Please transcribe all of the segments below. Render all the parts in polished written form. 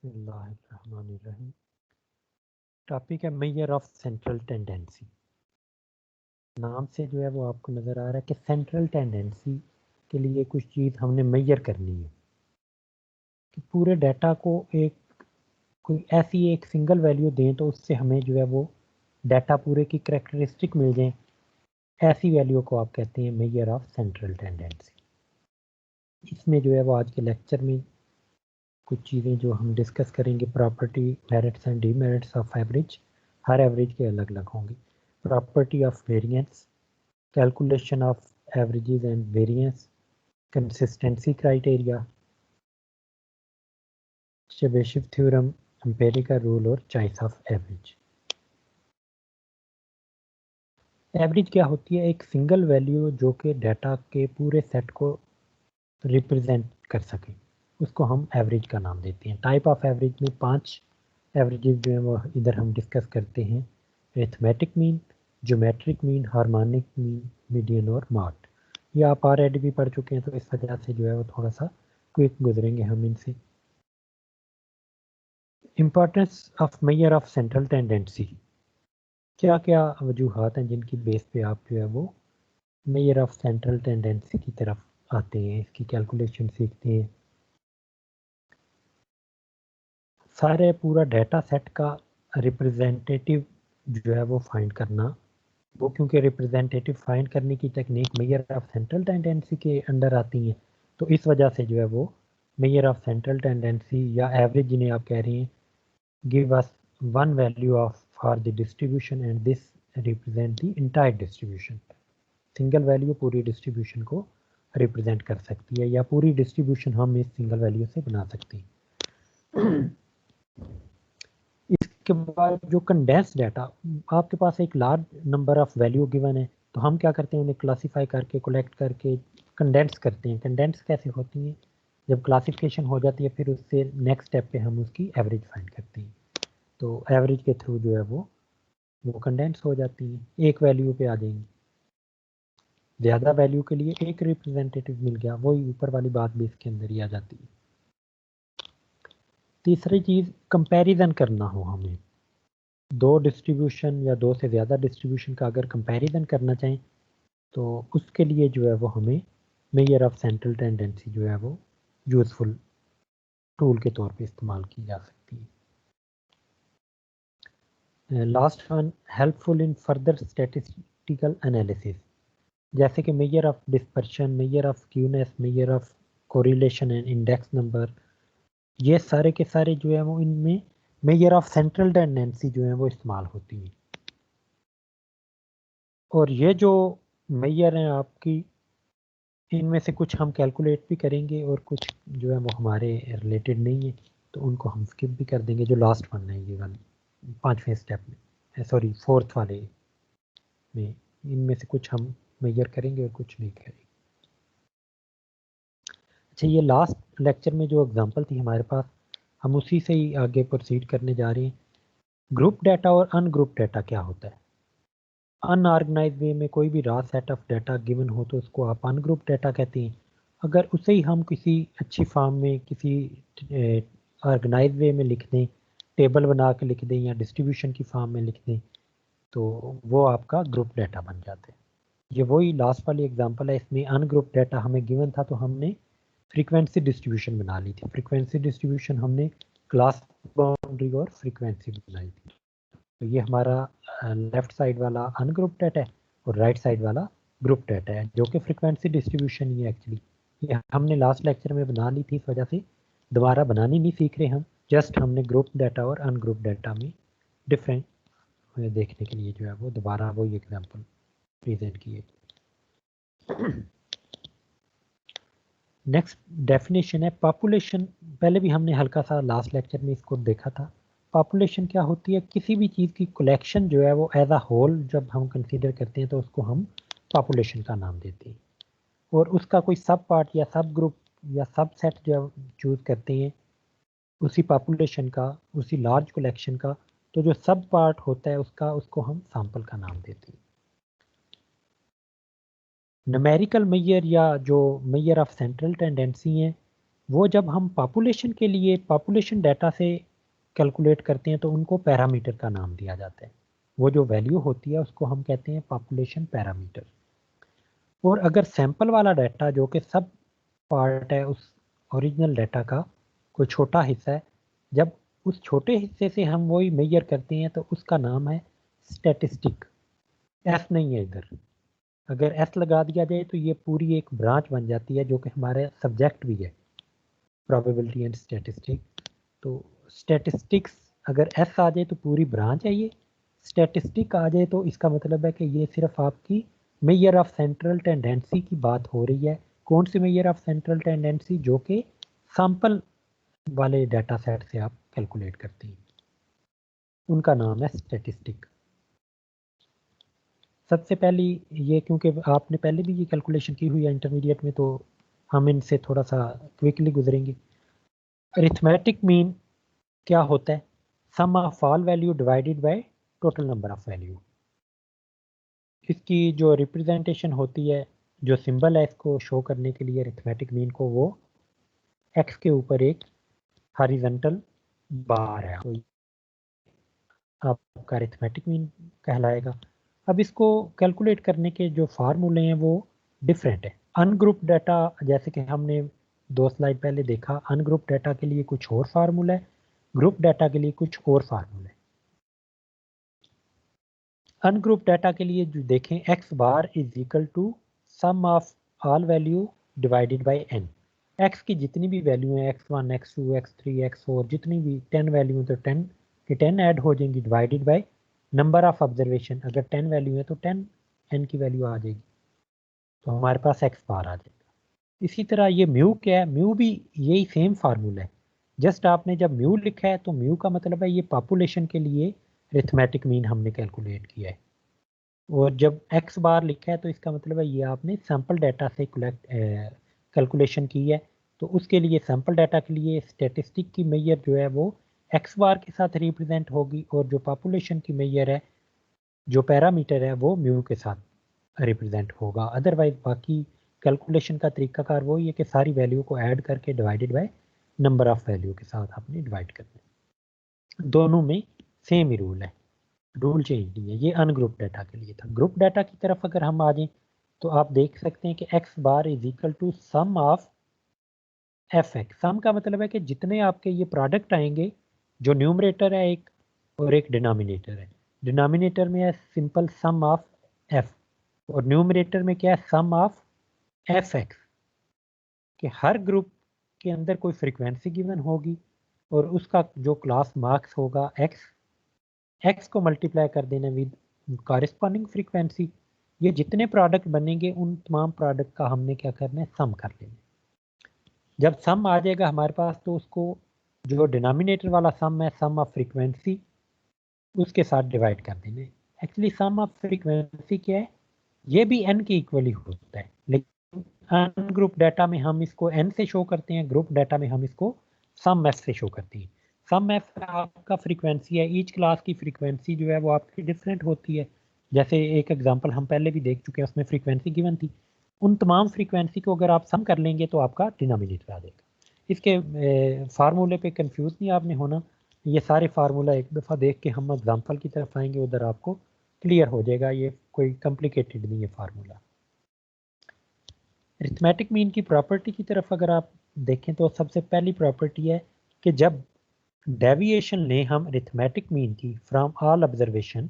बिस्मिल्लाहिर्रहमानिर्रहीम। टॉपिक है major of central tendency. नाम से जो है वो आपको नज़र आ रहा है कि सेंट्रल टेंडेंसी के लिए कुछ चीज़ हमने मेजर करनी है कि पूरे डाटा को एक कोई ऐसी एक सिंगल वैल्यू दें तो उससे हमें जो है वो डाटा पूरे की करेक्टरिस्टिक मिल जाए। ऐसी वैल्यू को आप कहते हैं मेजर ऑफ सेंट्रल टेंडेंसी। इसमें जो है वो आज के लेक्चर में कुछ चीज़ें जो हम डिस्कस करेंगे, property, merits and demerits of average. Her average के अलग अलग होंगे। Property of variance, calculation of averages and variance, consistency criteria, Chebyshev theorem, empirical rule और चॉइस ऑफ एवरेज। एवरेज क्या होती है? एक सिंगल वैल्यू जो कि डाटा के पूरे सेट को रिप्रेजेंट कर सके, उसको हम एवरेज का नाम देते हैं। टाइप ऑफ एवरेज में 5 एवरेजेस जो है वो इधर हम डिस्कस करते हैं। Arithmetic mean, geometric mean, harmonic mean, median और मॉड। ये आप ऑलरेडी भी पढ़ चुके हैं, तो इस वजह से जो है वो थोड़ा सा क्विक गुजरेंगे हम इनसे। Importance of major of central tendency. क्या क्या वजूहात हैं जिनकी बेस पे आप जो है वो मेजर ऑफ सेंट्रल टेंडेंसी की तरफ आते हैं, इसकी कैलकुलेशन सीखते हैं। सारे पूरा डाटा सेट का रिप्रेजेंटेटिव जो है वो फाइंड करना, वो क्योंकि रिप्रेजेंटेटिव फाइंड करने की technique major of central tendency के अंडर आती है, तो इस वजह से जो है वो मेजर ऑफ सेंट्रल टेंडेंसी या एवरेज जिन्हें आप कह रहे हैं, give us one value of for the distribution and this represent the entire distribution. Single value पूरी डिस्ट्रीब्यूशन को रिप्रेजेंट कर सकती है, या पूरी डिस्ट्रीब्यूशन हम इस सिंगल वैल्यू से बना सकते हैं। इसके बाद जो कंडेंस डाटा, आपके पास एक large number of value given है, तो हम क्या करते हैं, उन्हें क्लासीफाई करके, कलेक्ट करके कंडेंस करते हैं। कंडेंस कैसे होती है? जब क्लासिफिकेशन हो जाती है, फिर उससे नेक्स्ट स्टेप पे हम उसकी एवरेज फाइंड करते हैं। तो एवरेज के थ्रू जो है वो कंडेंस हो जाती है, एक वैल्यू पे आ जाएंगी। ज़्यादा वैल्यू के लिए एक रिप्रेजेंटेटिव मिल गया, वही ऊपर वाली बात भी इसके अंदर ही आ जाती है। तीसरी चीज़, कंपैरिजन करना हो हमें, दो डिस्ट्रीब्यूशन या दो से ज़्यादा डिस्ट्रीब्यूशन का अगर कंपैरिजन करना चाहें, तो उसके लिए जो है वो हमें मेजर ऑफ सेंट्रल टेंडेंसी जो है वो यूज़फुल टूल के तौर पे इस्तेमाल की जा सकती है। Last one, helpful in further statistical analysis, जैसे कि measure of dispersion, measure of skewness, measure of correlation and index number. ये सारे के सारे जो है वो इनमें मेजर ऑफ सेंट्रल टेंडेंसी जो है वो इस्तेमाल होती है। और ये जो मेजर हैं आपकी, इनमें से कुछ हम कैलकुलेट भी करेंगे और कुछ जो है वो हमारे रिलेटेड नहीं है, तो उनको हम स्किप भी कर देंगे। जो लास्ट वन है ये वाली 5वें स्टेप में, सॉरी 4th वाले में, इनमें से कुछ हम मेजर करेंगे और कुछ नहीं करेंगे। अच्छा, ये लास्ट लेक्चर में जो एग्जांपल थी हमारे पास, हम उसी से ही आगे प्रोसीड करने जा रहे हैं। ग्रुप डाटा और अनग्रुप डाटा क्या होता है? अनऑर्गेनाइज वे में कोई भी raw set of data given हो तो उसको आप अनग्रुप डाटा कहते हैं। अगर उसे ही हम किसी अच्छी फॉर्म में, किसी ऑर्गेनाइज वे में लिख दें, टेबल बना के लिख दें या डिस्ट्रीब्यूशन की फॉर्म में लिख दें, तो वो आपका ग्रुप डाटा बन जाता है। ये वही लास्ट वाली एग्जांपल है। इसमें अनग्रुप डाटा हमें गिवन था, तो हमने फ्रीक्वेंसी डिस्ट्रीब्यूशन बना ली थी। फ्रीक्वेंसी डिस्ट्रीब्यूशन हमने क्लास बाउंड्री और फ्रीक्वेंसी बनाई थी। तो ये हमारा लेफ्ट साइड वाला अनग्रुप डाटा है और राइट साइड वाला ग्रुप डाटा है, जो कि फ्रीक्वेंसी डिस्ट्रीब्यूशन ही है एक्चुअली। ये हमने लास्ट लेक्चर में बना ली थी, इस वजह से दोबारा बनानी नहीं सीख रहे हम। जस्ट हमने ग्रुप डाटा और अनग्रुप डाटा में डिफरेंट देखने के लिए जो है वो दोबारा वही एग्जाम्पल प्रेजेंट किए। नेक्स्ट डेफिनेशन है पॉपुलेशन। पहले भी हमने हल्का सा लास्ट लेक्चर में इसको देखा था। पॉपुलेशन क्या होती है? किसी भी चीज़ की कलेक्शन जो है वो एज अ होल जब हम कंसीडर करते हैं, तो उसको हम पॉपुलेशन का नाम देते हैं। और उसका कोई सब पार्ट या सब ग्रुप या सब सेट जो चूज करते हैं उसी पॉपुलेशन का, उसी लार्ज कलेक्शन का, तो जो सब पार्ट होता है उसका, उसको हम सैंपल का नाम देते हैं। न्यूमेरिकल मेजर या जो मेजर ऑफ सेंट्रल टेंडेंसी है, वो जब हम पॉपुलेशन के लिए पॉपुलेशन डाटा से कैलकुलेट करते हैं तो उनको पैरामीटर का नाम दिया जाता है। वो जो वैल्यू होती है उसको हम कहते हैं पॉपुलेशन पैरामीटर। और अगर सैंपल वाला डाटा जो कि सब पार्ट है उस ओरिजिनल डाटा का कोई छोटा हिस्सा है, जब उस छोटे हिस्से से हम वही मेजर करते हैं तो उसका नाम है स्टैटिस्टिक। एस नहीं है इधर, अगर एस लगा दिया जाए तो ये पूरी एक ब्रांच बन जाती है जो कि हमारे सब्जेक्ट भी है, प्रोबेबिलिटी एंड स्टैटिस्टिक। तो स्टैटिस्टिक्स अगर एस आ जाए तो पूरी ब्रांच है ये, स्टैटिस्टिक आ जाए तो इसका मतलब है कि ये सिर्फ आपकी मेजर ऑफ सेंट्रल टेंडेंसी की बात हो रही है। कौन सी मेजर ऑफ सेंट्रल टेंडेंसी? जो कि सैंपल वाले डाटा सेट से आप कैलकुलेट करते हैं, उनका नाम है स्टैटिस्टिक। सबसे पहली ये, क्योंकि आपने पहले भी ये कैलकुलेशन की हुई है इंटरमीडिएट में, तो हम इनसे थोड़ा सा क्विकली गुजरेंगे। अरिथमेटिक मीन क्या होता है? Sum of all value divided by total number of value. इसकी जो रिप्रेजेंटेशन होती है, जो सिंबल है इसको शो करने के लिए अरिथमेटिक मीन को, वो एक्स के ऊपर एक हॉरिजॉन्टल बार है, तो आपका अरिथमेटिक मीन कहलाएगा। अब इसको कैलकुलेट करने के जो फार्मूले हैं वो डिफरेंट है। अनग्रुप डाटा, जैसे कि हमने 2 स्लाइड पहले देखा, अनग्रुप डाटा के लिए कुछ और फार्मूला है, ग्रुप डाटा के लिए कुछ और फार्मूला है। अनग्रुप डाटा के लिए जो देखें, x bar is equal to sum of all value divided by n. X की जितनी भी वैल्यू है, x1 x2 x3 x4, जितनी भी 10 वैल्यू है तो 10 की 10 ऐड हो जाएंगी, divided by number of observation. अगर 10 वैल्यू है तो 10 n की वैल्यू आ जाएगी, तो हमारे पास x बार आ जाएगा। इसी तरह ये म्यू क्या है? म्यू भी यही सेम फार्मूला है, जस्ट आपने जब म्यू लिखा है तो म्यू का मतलब है ये पॉपुलेशन के लिए अरिथमेटिक मीन हमने कैलकुलेट किया है, और जब एक्स बार लिखा है तो इसका मतलब है ये आपने सैंपल डाटा से कैलकुलेशन की है। तो उसके लिए सैंपल डाटा के लिए स्टैटिस्टिक की मेजर जो है वो एक्स बार के साथ रिप्रेजेंट होगी, और जो पॉपुलेशन की मेजर है, जो पैरामीटर है, वो म्यू के साथ रिप्रेजेंट होगा। अदरवाइज बाकी कैलकुलेशन का तरीकाकार वही है कि सारी वैल्यू को ऐड करके divided by number of value के साथ आपने डिवाइड करना है। दोनों में सेम ही रूल है, रूल चेंज नहीं है। ये अनग्रुप डाटा के लिए था। ग्रुप डाटा की तरफ अगर हम आ जाएं तो आप देख सकते हैं कि x bar is equal to sum of f x. Sum का मतलब है कि जितने आपके ये प्रोडक्ट आएंगे, जो न्यूमरेटर है एक और एक डिनोमिनेटर है, डिनोमिनेटर में है सिंपल सम ऑफ एफ, और न्यूमरेटर में क्या है? Sum of f x. कि हर ग्रुप के अंदर कोई फ्रीक्वेंसी गिवन होगी और उसका जो क्लास मार्क्स होगा एक्स, एक्स को मल्टीप्लाई कर देना विद कॉरेस्पॉन्डिंग फ्रीक्वेंसी। ये जितने प्रोडक्ट बनेंगे उन तमाम प्रोडक्ट का हमने क्या करना है? सम कर लेना। जब सम आ जाएगा हमारे पास तो उसको जो डिनोमिनेटर वाला सम है, सम ऑफ फ्रीक्वेंसी, उसके साथ डिवाइड कर देना है। एक्चुअली सम ऑफ फ्रीक्वेंसी क्या है? ये भी एन के इक्वली होता है, लेकिन अनग्रुप डाटा में हम इसको एन से शो करते हैं, ग्रुप डाटा में हम इसको सम एफ से शो करते हैं। सम एफ आपका फ्रीक्वेंसी है, ईच क्लास की फ्रीक्वेंसी जो है वो आपकी डिफरेंट होती है। जैसे एक एग्जांपल हम पहले भी देख चुके हैं, उसमें फ्रीक्वेंसी गिवन थी। उन तमाम फ्रीक्वेंसी को अगर आप सम कर लेंगे तो आपका डिनोमिनेटर आ जाएगा। इसके फार्मूले पे कंफ्यूज नहीं आपने होना, ये सारे फार्मूला एक दफ़ा देख के हम एग्जांपल की तरफ आएंगे, उधर आपको क्लियर हो जाएगा। ये कोई कॉम्प्लिकेटेड नहीं है फार्मूला। अरिथमेटिक मीन की प्रॉपर्टी की तरफ अगर आप देखें तो सबसे पहली प्रॉपर्टी है कि जब डेविएशन लें हम अरिथमेटिक मीन की फ्रॉम ऑल ऑब्जर्वेशन,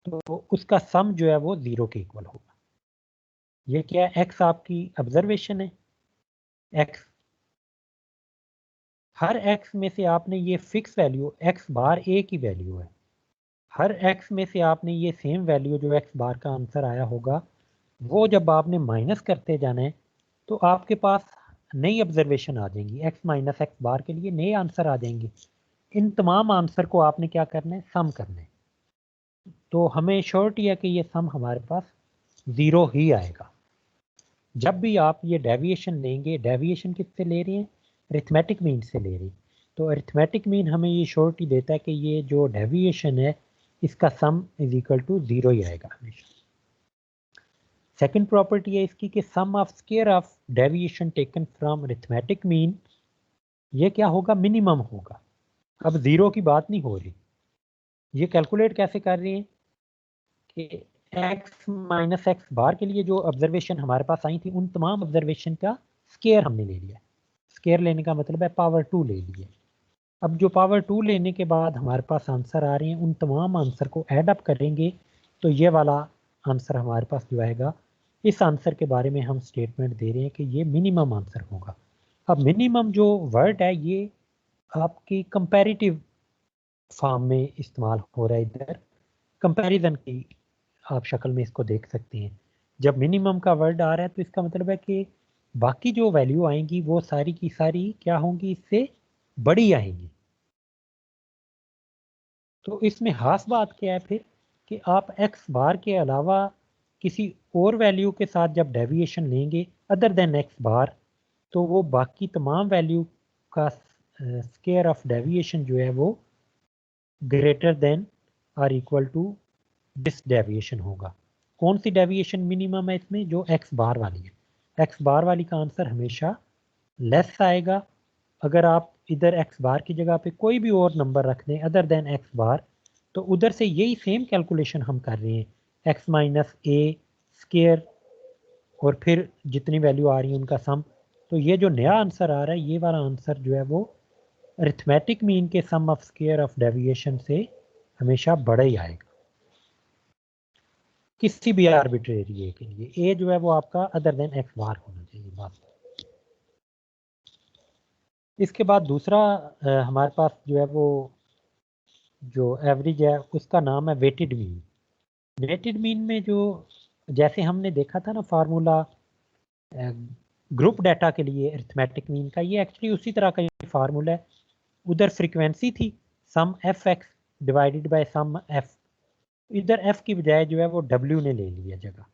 तो उसका सम जो है वो 0 के इक्वल होगा। ये क्या है? एक्स आपकी ऑब्जर्वेशन है, एक्स, हर एक्स में से आपने ये फिक्स वैल्यू, एक्स बार ए की वैल्यू है, हर एक्स में से आपने ये सेम वैल्यू जो एक्स बार का आंसर आया होगा, वो जब आपने माइनस करते जाना है तो आपके पास नई ऑब्जर्वेशन आ जाएंगी, एक्स माइनस एक्स बार के लिए नए आंसर आ जाएंगे। इन तमाम आंसर को आपने क्या करना है? सम करना है। तो हमें श्योरिटी है कि ये सम हमारे पास 0 ही आएगा। जब भी आप ये डेविएशन लेंगे, डेविएशन किससे ले रहे हैं? अरिथमेटिक मीन से ले रहे हैं। तो अरिथमेटिक मीन हमें ये श्योरिटी देता है कि ये जो डेविएशन है इसका सम इज इक्वल टू 0 ही आएगा हमेशा। सेकंड प्रॉपर्टी है इसकी कि sum of square of deviation taken from arithmetic mean, ये क्या होगा, मिनिमम होगा। अब जीरो की बात नहीं हो रही। ये कैलकुलेट कैसे कर रही है कि x माइनस एक्स बार के लिए जो ऑब्जर्वेशन हमारे पास आई थी उन तमाम ऑब्जर्वेशन का स्केयर हमने ले लिया। स्केयर लेने का मतलब है पावर 2 ले लिए। अब जो पावर 2 लेने के बाद हमारे पास आंसर आ रहे हैं, उन तमाम आंसर को ऐड अप करेंगे तो ये वाला आंसर हमारे पास जो आएगा, इस आंसर के बारे में हम स्टेटमेंट दे रहे हैं कि ये मिनिमम आंसर होगा। अब मिनिमम जो वर्ड है ये आपकी कंपैरेटिव फॉर्म में इस्तेमाल हो रहा है। इधर कंपैरिजन की आप शक्ल में इसको देख सकते हैं। जब मिनिमम का वर्ड आ रहा है तो इसका मतलब है कि बाकी जो वैल्यू आएंगी वो सारी की सारी क्या होंगी, इससे बड़ी आएंगी। तो इसमें खास बात क्या है फिर कि आप एक्स बार के अलावा किसी और वैल्यू के साथ जब डेविएशन लेंगे अदर देन एक्स बार, तो वो बाकी तमाम वैल्यू का स्क्वायर ऑफ डेविएशन जो है वो ग्रेटर देन और इक्वल टू दिस डेविएशन होगा। कौन सी डेविएशन मिनिमम है इसमें, जो एक्स बार वाली है। एक्स बार वाली का आंसर हमेशा लेस आएगा। अगर आप इधर एक्स बार की जगह पे कोई भी और नंबर रख दें अदर देन एक्स बार, तो उधर से यही सेम कैलकुलेशन हम कर रहे हैं, एक्स माइनस ए स्केयर और फिर जितनी वैल्यू आ रही है उनका सम। तो ये जो नया आंसर आ रहा है, ये वाला आंसर जो है वो अरिथमेटिक मीन के सम ऑफ स्क्वायर ऑफ डेविएशन से हमेशा बड़ा ही आएगा किसी भी आर्बिट्रेरी ए के लिए। ए जो है वो आपका अदर देन एक्स बार होना चाहिए बस। इसके बाद दूसरा हमारे पास जो है वो जो एवरेज है उसका नाम है वेटेड मीन। वेटेड मीन में जो जैसे हमने देखा था ना फार्मूला ग्रुप डाटा के लिए अरिथमेटिक मीन का, ये एक्चुअली उसी तरह का ये फार्मूला है। उधर फ्रीक्वेंसी थी sum f x divided by sum f, इधर एफ की बजाय जो है वो डब्ल्यू ने ले लिया जगह।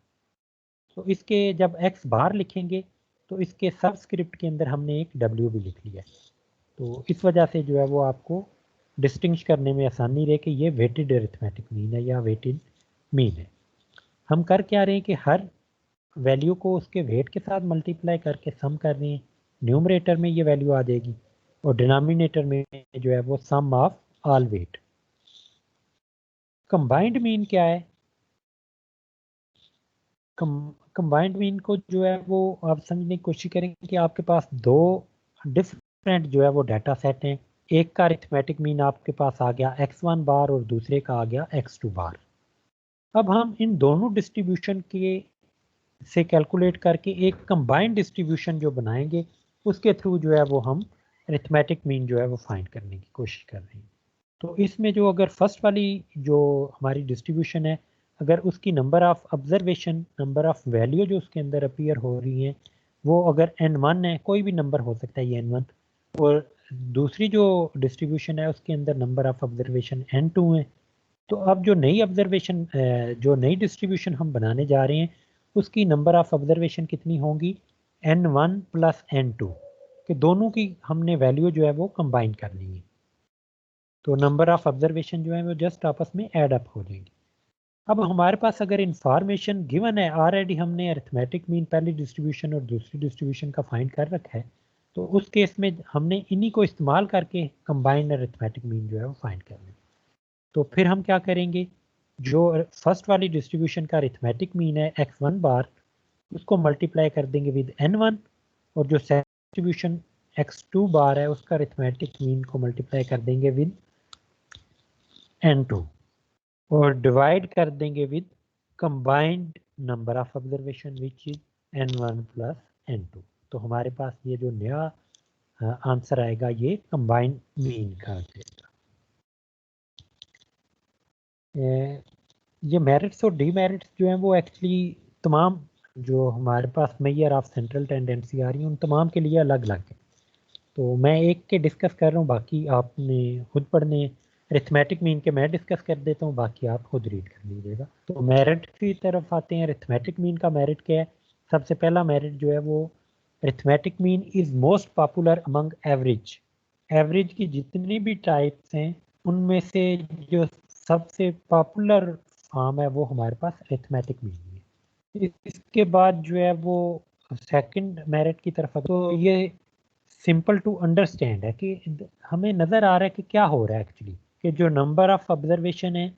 तो इसके जब एक्स बार लिखेंगे तो इसके सबस्क्रिप्ट के अंदर हमने एक डब्ल्यू भी लिख लिया। तो इस वजह से जो है वो आपको डिस्टिंग्विश करने में आसानी रहे कि ये वेटेड अरिथमेटिक मीन है या वेटेड मीन है। हम कर क्या रहे हैं कि हर वैल्यू को उसके वेट के साथ मल्टीप्लाई करके सम कर रहे हैं। न्यूमरेटर में ये वैल्यू आ जाएगी और डिनोमिनेटर में जो है वो sum of all weight. Combined mean क्या है, कंबाइंड मीन को जो है वो आप समझने की कोशिश करेंगे कि आपके पास दो डिफरेंट जो है वो डाटा सेट हैं। एक का अरिथमेटिक मीन आपके पास आ गया x1 बार और दूसरे का आ गया x2 बार। अब हम इन दोनों डिस्ट्रीब्यूशन के से कैलकुलेट करके एक कंबाइंड डिस्ट्रीब्यूशन जो बनाएंगे उसके थ्रू जो है वो हम अरिथमेटिक मीन जो है वो फाइंड करने की कोशिश कर रहे हैं। तो इसमें जो अगर फर्स्ट वाली जो हमारी डिस्ट्रीब्यूशन है, अगर उसकी number of observation, number of value जो उसके अंदर अपीयर हो रही हैं वो अगर n1 है, कोई भी नंबर हो सकता है ये n1, और दूसरी जो डिस्ट्रीब्यूशन है उसके अंदर नंबर ऑफ ऑब्जर्वेशन n2 है, तो अब जो नई ऑब्जर्वेशन जो नई डिस्ट्रीब्यूशन हम बनाने जा रहे हैं उसकी नंबर ऑफ ऑब्जर्वेशन कितनी होंगी, n1 प्लस n2, कि दोनों की हमने वैल्यू जो है वो कंबाइन करनी है। तो नंबर ऑफ ऑब्जर्वेशन जो है वो जस्ट आपस में ऐड अप हो जाएंगे। अब हमारे पास अगर इंफॉर्मेशन गिवन है ऑलरेडी, हमने अरिथमेटिक मीन पहली डिस्ट्रीब्यूशन और दूसरी डिस्ट्रीब्यूशन का फाइंड कर रखा है, तो उस केस में हमने इन्हीं को इस्तेमाल करके कंबाइंड अरिथमेटिक मीन जो है वो फाइंड करना है। तो फिर हम क्या करेंगे, जो फर्स्ट वाली डिस्ट्रीब्यूशन का अरिथमेटिक मीन है x1 बार, उसको मल्टीप्लाई कर देंगे विद n1, और जो सेकंड डिस्ट्रीब्यूशन x2 बार है उसका अरिथमेटिक मीन को मल्टीप्लाई कर देंगे विद n2 और डिवाइड कर देंगे with combined number of observation which is n1 plus n2। तो हमारे पास ये जो नया आंसर आएगा ये कंबाइंड मीन का आएगा। ये मेरिट्स और डीमेरिट्स जो हैं वो एक्चुअली तमाम जो हमारे पास मेजर ऑफ सेंट्रल टेंडेंसी आ रही है उन तमाम के लिए अलग अलग है। तो मैं एक के डिस्कस कर रहा हूँ, बाकी आपने खुद पढ़ने। अरिथमेटिक मीन के मैं डिस्कस कर देता हूँ, बाकी आप खुद रीड कर लीजिएगा। तो मेरिट की तरफ आते हैं। अरिथमेटिक मीन का मेरिट क्या है, सबसे पहला मेरिट जो है वो arithmetic mean is most popular among average. Average की जितनी भी टाइप्स हैं उनमें से जो सबसे पॉपुलर फॉर्म है वो हमारे पास अरिथमेटिक मीन है। इसके बाद जो है वो सेकंड मेरिट की तरफ, तो ये सिंपल टू अंडरस्टैंड है कि हमें नज़र आ रहा है कि क्या हो रहा है एक्चुअली, कि जो नंबर ऑफ ऑब्जर्वेशन है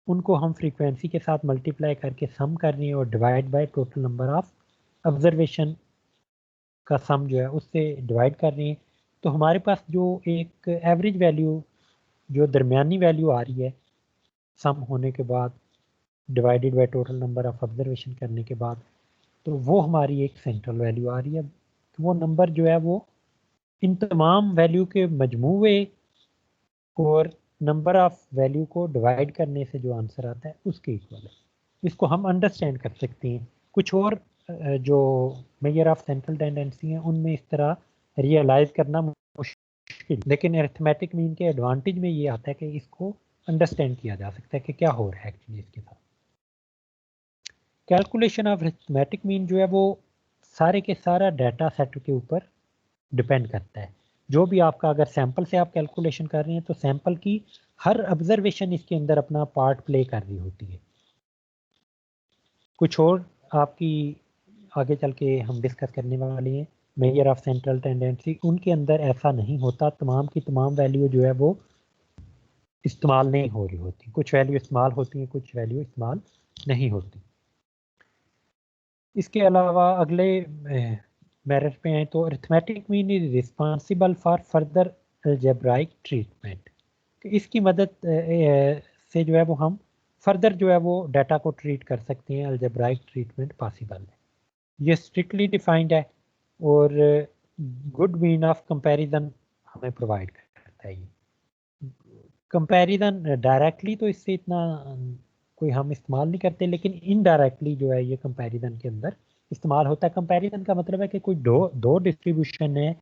उनको हम फ्रीक्वेंसी के साथ मल्टीप्लाई करके सम कर रहे हैं और divide by total number of observation का सम जो है उससे डिवाइड कर रहे हैं। तो हमारे पास जो एक एवरेज वैल्यू, जो दरमियानी वैल्यू आ रही है सम होने के बाद divided by total number of observation करने के बाद, तो वो हमारी एक सेंट्रल वैल्यू आ रही है। तो वो नंबर जो है वो इन तमाम वैल्यू के मजमूए और नंबर ऑफ वैल्यू को डिवाइड करने से जो आंसर आता है उसके इक्वल है। इसको हम अंडरस्टैंड कर सकते हैं। कुछ और जो मेजर ऑफ सेंट्रल टेंडेंसी हैं उनमें इस तरह रियलाइज करना मुश्किल, लेकिन अरिथमेटिक मीन के एडवांटेज में ये आता है कि इसको अंडरस्टैंड किया जा सकता है कि क्या हो रहा है एक्चुअली इसके साथ। कैलकुलेशन ऑफ अरिथमेटिक मीन जो है वो सारे के सारा डाटा सेट के ऊपर डिपेंड करता है। जो भी आपका, अगर सैंपल से आप कैलकुलेशन कर रहे हैं तो सैंपल की हर ऑब्जर्वेशन इसके अंदर अपना पार्ट प्ले कर रही होती है। कुछ और आपकी आगे चल के हम डिस्कस करने वाले हैं मेजर ऑफ सेंट्रल टेंडेंसी, उनके अंदर ऐसा नहीं होता। तमाम की तमाम वैल्यू जो है वो इस्तेमाल नहीं हो रही होती, कुछ वैल्यू इस्तेमाल होती हैं, कुछ वैल्यू इस्तेमाल नहीं होती। इसके अलावा अगले मेरिट पे हैं तो arithmetic mean is responsible for further algebraic treatment. इसकी मदद से जो है वो हम फर्दर जो है वो डाटा को ट्रीट कर सकते हैं, अलजेब्राइक ट्रीटमेंट पॉसिबल है। ये स्ट्रिक्टली डिफाइंड है और गुड मीन ऑफ कंपैरिजन हमें प्रोवाइड करता है। ये कंपैरिजन डायरेक्टली तो इससे इतना कोई हम इस्तेमाल नहीं करते, लेकिन इनडायरेक्टली जो है ये कंपैरिजन के अंदर इस्तेमाल होता है। कंपैरिजन का मतलब है कि कोई दो डिस्ट्रीब्यूशन है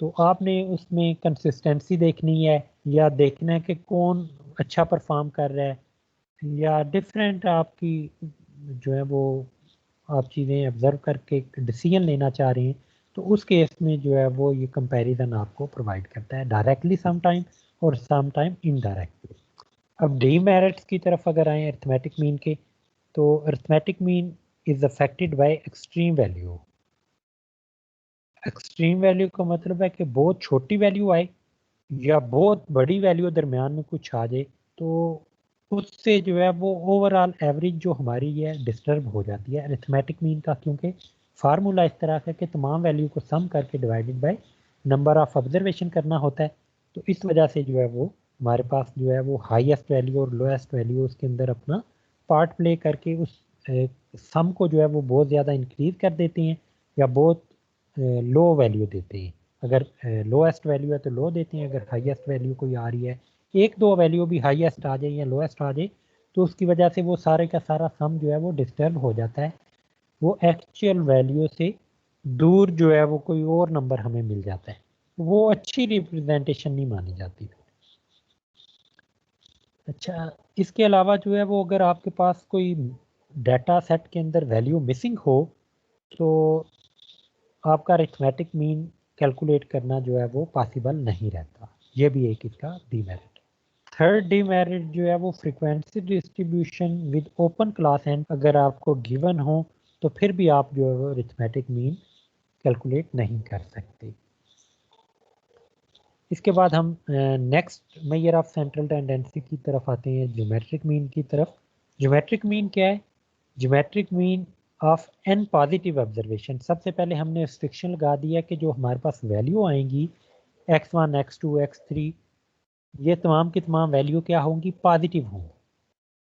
तो आपने उसमें कंसिस्टेंसी देखनी है या देखना है कि कौन अच्छा परफॉर्म कर रहा है, या डिफरेंट आपकी जो है वो आप चीज़ें ऑब्जर्व करके डिसीजन लेना चाह रहे हैं, तो उस केस में जो है वो ये कंपैरिजन आपको प्रोवाइड करता है डायरेक्टली सम टाइम और सम टाइम इनडायरेक्टली। अब डीमेरिट्स की तरफ अगर आए अरिथमेटिक मीन के, तो arithmetic mean is affected by extreme value. Extreme value का मतलब है कि बहुत छोटी वैल्यू आए या बहुत बड़ी वैल्यू दरमियान में कुछ आ जाए, तो उससे जो है वो ओवरऑल एवरेज जो हमारी है डिस्टर्ब हो जाती है अरिथमेटिक मीन का, क्योंकि फार्मूला इस तरह का कि तमाम वैल्यू को सम करके divided by number of observation करना होता है। तो इस वजह से जो है वो हमारे पास जो है वो हाईएस्ट वैल्यू और लोएस्ट वैल्यू उसके अंदर अपना पार्ट प्ले करके उस सम को जो है वो बहुत ज़्यादा इंक्रीज कर देते हैं या बहुत लो वैल्यू देते हैं। अगर लोएस्ट वैल्यू है तो लो देते हैं, अगर हाईएस्ट वैल्यू कोई आ रही है, एक दो वैल्यू भी हाईएस्ट आ जाए या लोएस्ट आ जाए, तो उसकी वजह से वो सारे का सारा सम जो है वो डिस्टर्ब हो जाता है। वो एक्चुअल वैल्यू से दूर जो है वो कोई और नंबर हमें मिल जाता है, वो अच्छी रिप्रेजेंटेशन नहीं मानी जाती। अच्छा, इसके अलावा जो है वो अगर आपके पास कोई डाटा सेट के अंदर वैल्यू मिसिंग हो तो आपका अरिथमेटिक मीन कैलकुलेट करना जो है वो पॉसिबल नहीं रहता। ये भी एक इसका डीमेरिट। थर्ड डीमेरिट जो है वो frequency distribution with open class and अगर आपको गिवन हो तो फिर भी आप जो है वो अरिथमेटिक मीन कैलकुलेट नहीं कर सकते। इसके बाद हम next major of central tendency की तरफ आते हैं, ज्योमेट्रिक मीन की तरफ। ज्योमेट्रिक मीन क्या है? Geometric mean of n positive observation. सबसे पहले हमने रिस्ट्रिक्शन लगा दिया कि जो हमारे पास वैल्यू आएंगी x1 x2 x3, ये तमाम की तमाम वैल्यू क्या होंगी? पॉजिटिव होंगी,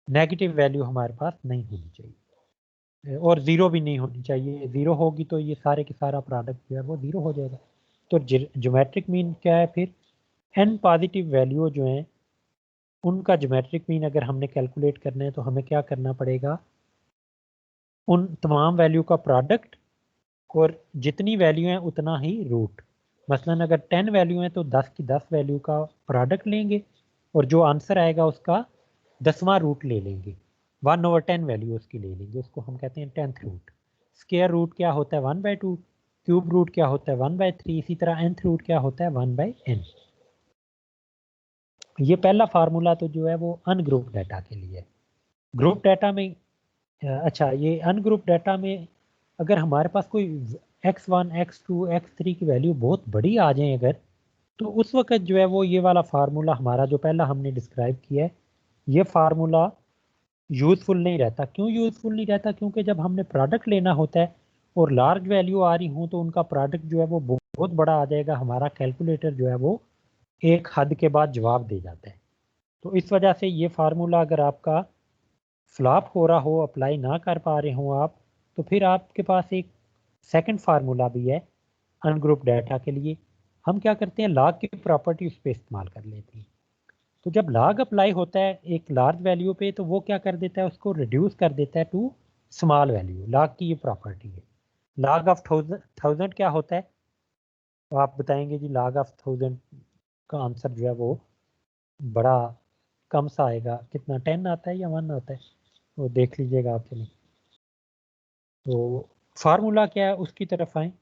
नेगेटिव वैल्यू हमारे पास नहीं होनी चाहिए और ज़ीरो भी नहीं होनी चाहिए। ज़ीरो होगी तो ये सारे के सारा प्रोडक्ट जो है वो ज़ीरो हो जाएगा। तो ज्योमेट्रिक मीन क्या है फिर? एन पॉजिटिव वैल्यू जो हैं उनका ज्योमेट्रिक मीन अगर हमने कैलकुलेट करना है तो हमें क्या करना पड़ेगा? उन तमाम वैल्यू का प्रोडक्ट और जितनी वैल्यू है उतना ही रूट। मसलन अगर 10 वैल्यू है तो 10 की 10 वैल्यू का प्रोडक्ट लेंगे और जो आंसर आएगा उसका 10वां रूट ले लेंगे। 1/10 वैल्यू उसकी ले लेंगे, उसको हम कहते हैं 10th रूट। स्क्वायर रूट क्या होता है? 1/2। क्यूब रूट क्या होता है? 1/3। इसी तरह nth रूट क्या होता है? 1/n। ये पहला फार्मूला तो जो है वो अनग्रुप डाटा के लिए है। ग्रुप डाटा में अच्छा, ये अनग्रुप डाटा में अगर हमारे पास कोई x1 x2 x3 की वैल्यू बहुत बड़ी आ जाए अगर, तो उस वक्त जो है वो ये वाला फार्मूला हमारा जो पहला हमने डिस्क्राइब किया है, ये फार्मूला यूज़फुल नहीं रहता। क्यों यूज़फुल नहीं रहता? क्योंकि जब हमने प्रोडक्ट लेना होता है और लार्ज वैल्यू आ रही हो तो उनका प्रोडक्ट जो है वो बहुत बड़ा आ जाएगा, हमारा कैलकुलेटर जो है वो एक हद के बाद जवाब दे जाता है। तो इस वजह से ये फार्मूला अगर आपका फ्लॉप हो रहा हो, अप्लाई ना कर पा रहे हो आप, तो फिर आपके पास एक सेकंड फार्मूला भी है अनग्रुप डाटा के लिए। हम क्या करते हैं, लॉग की प्रॉपर्टी उस पर इस्तेमाल कर लेते हैं। तो जब लॉग अप्लाई होता है एक लार्ज वैल्यू पे, तो वो क्या कर देता है, उसको रिड्यूस कर देता है टू स्मॉल वैल्यू। लॉग की ये प्रॉपर्टी है। लॉग ऑफ थाउजेंड क्या होता है, तो आप बताएंगे जी लॉग ऑफ थाउजेंड का आंसर जो है वो बड़ा कम सा आएगा, कितना 10 आता है या 1 आता है, वो देख लीजिएगा आप। चलिए, तो फार्मूला क्या है उसकी तरफ आए।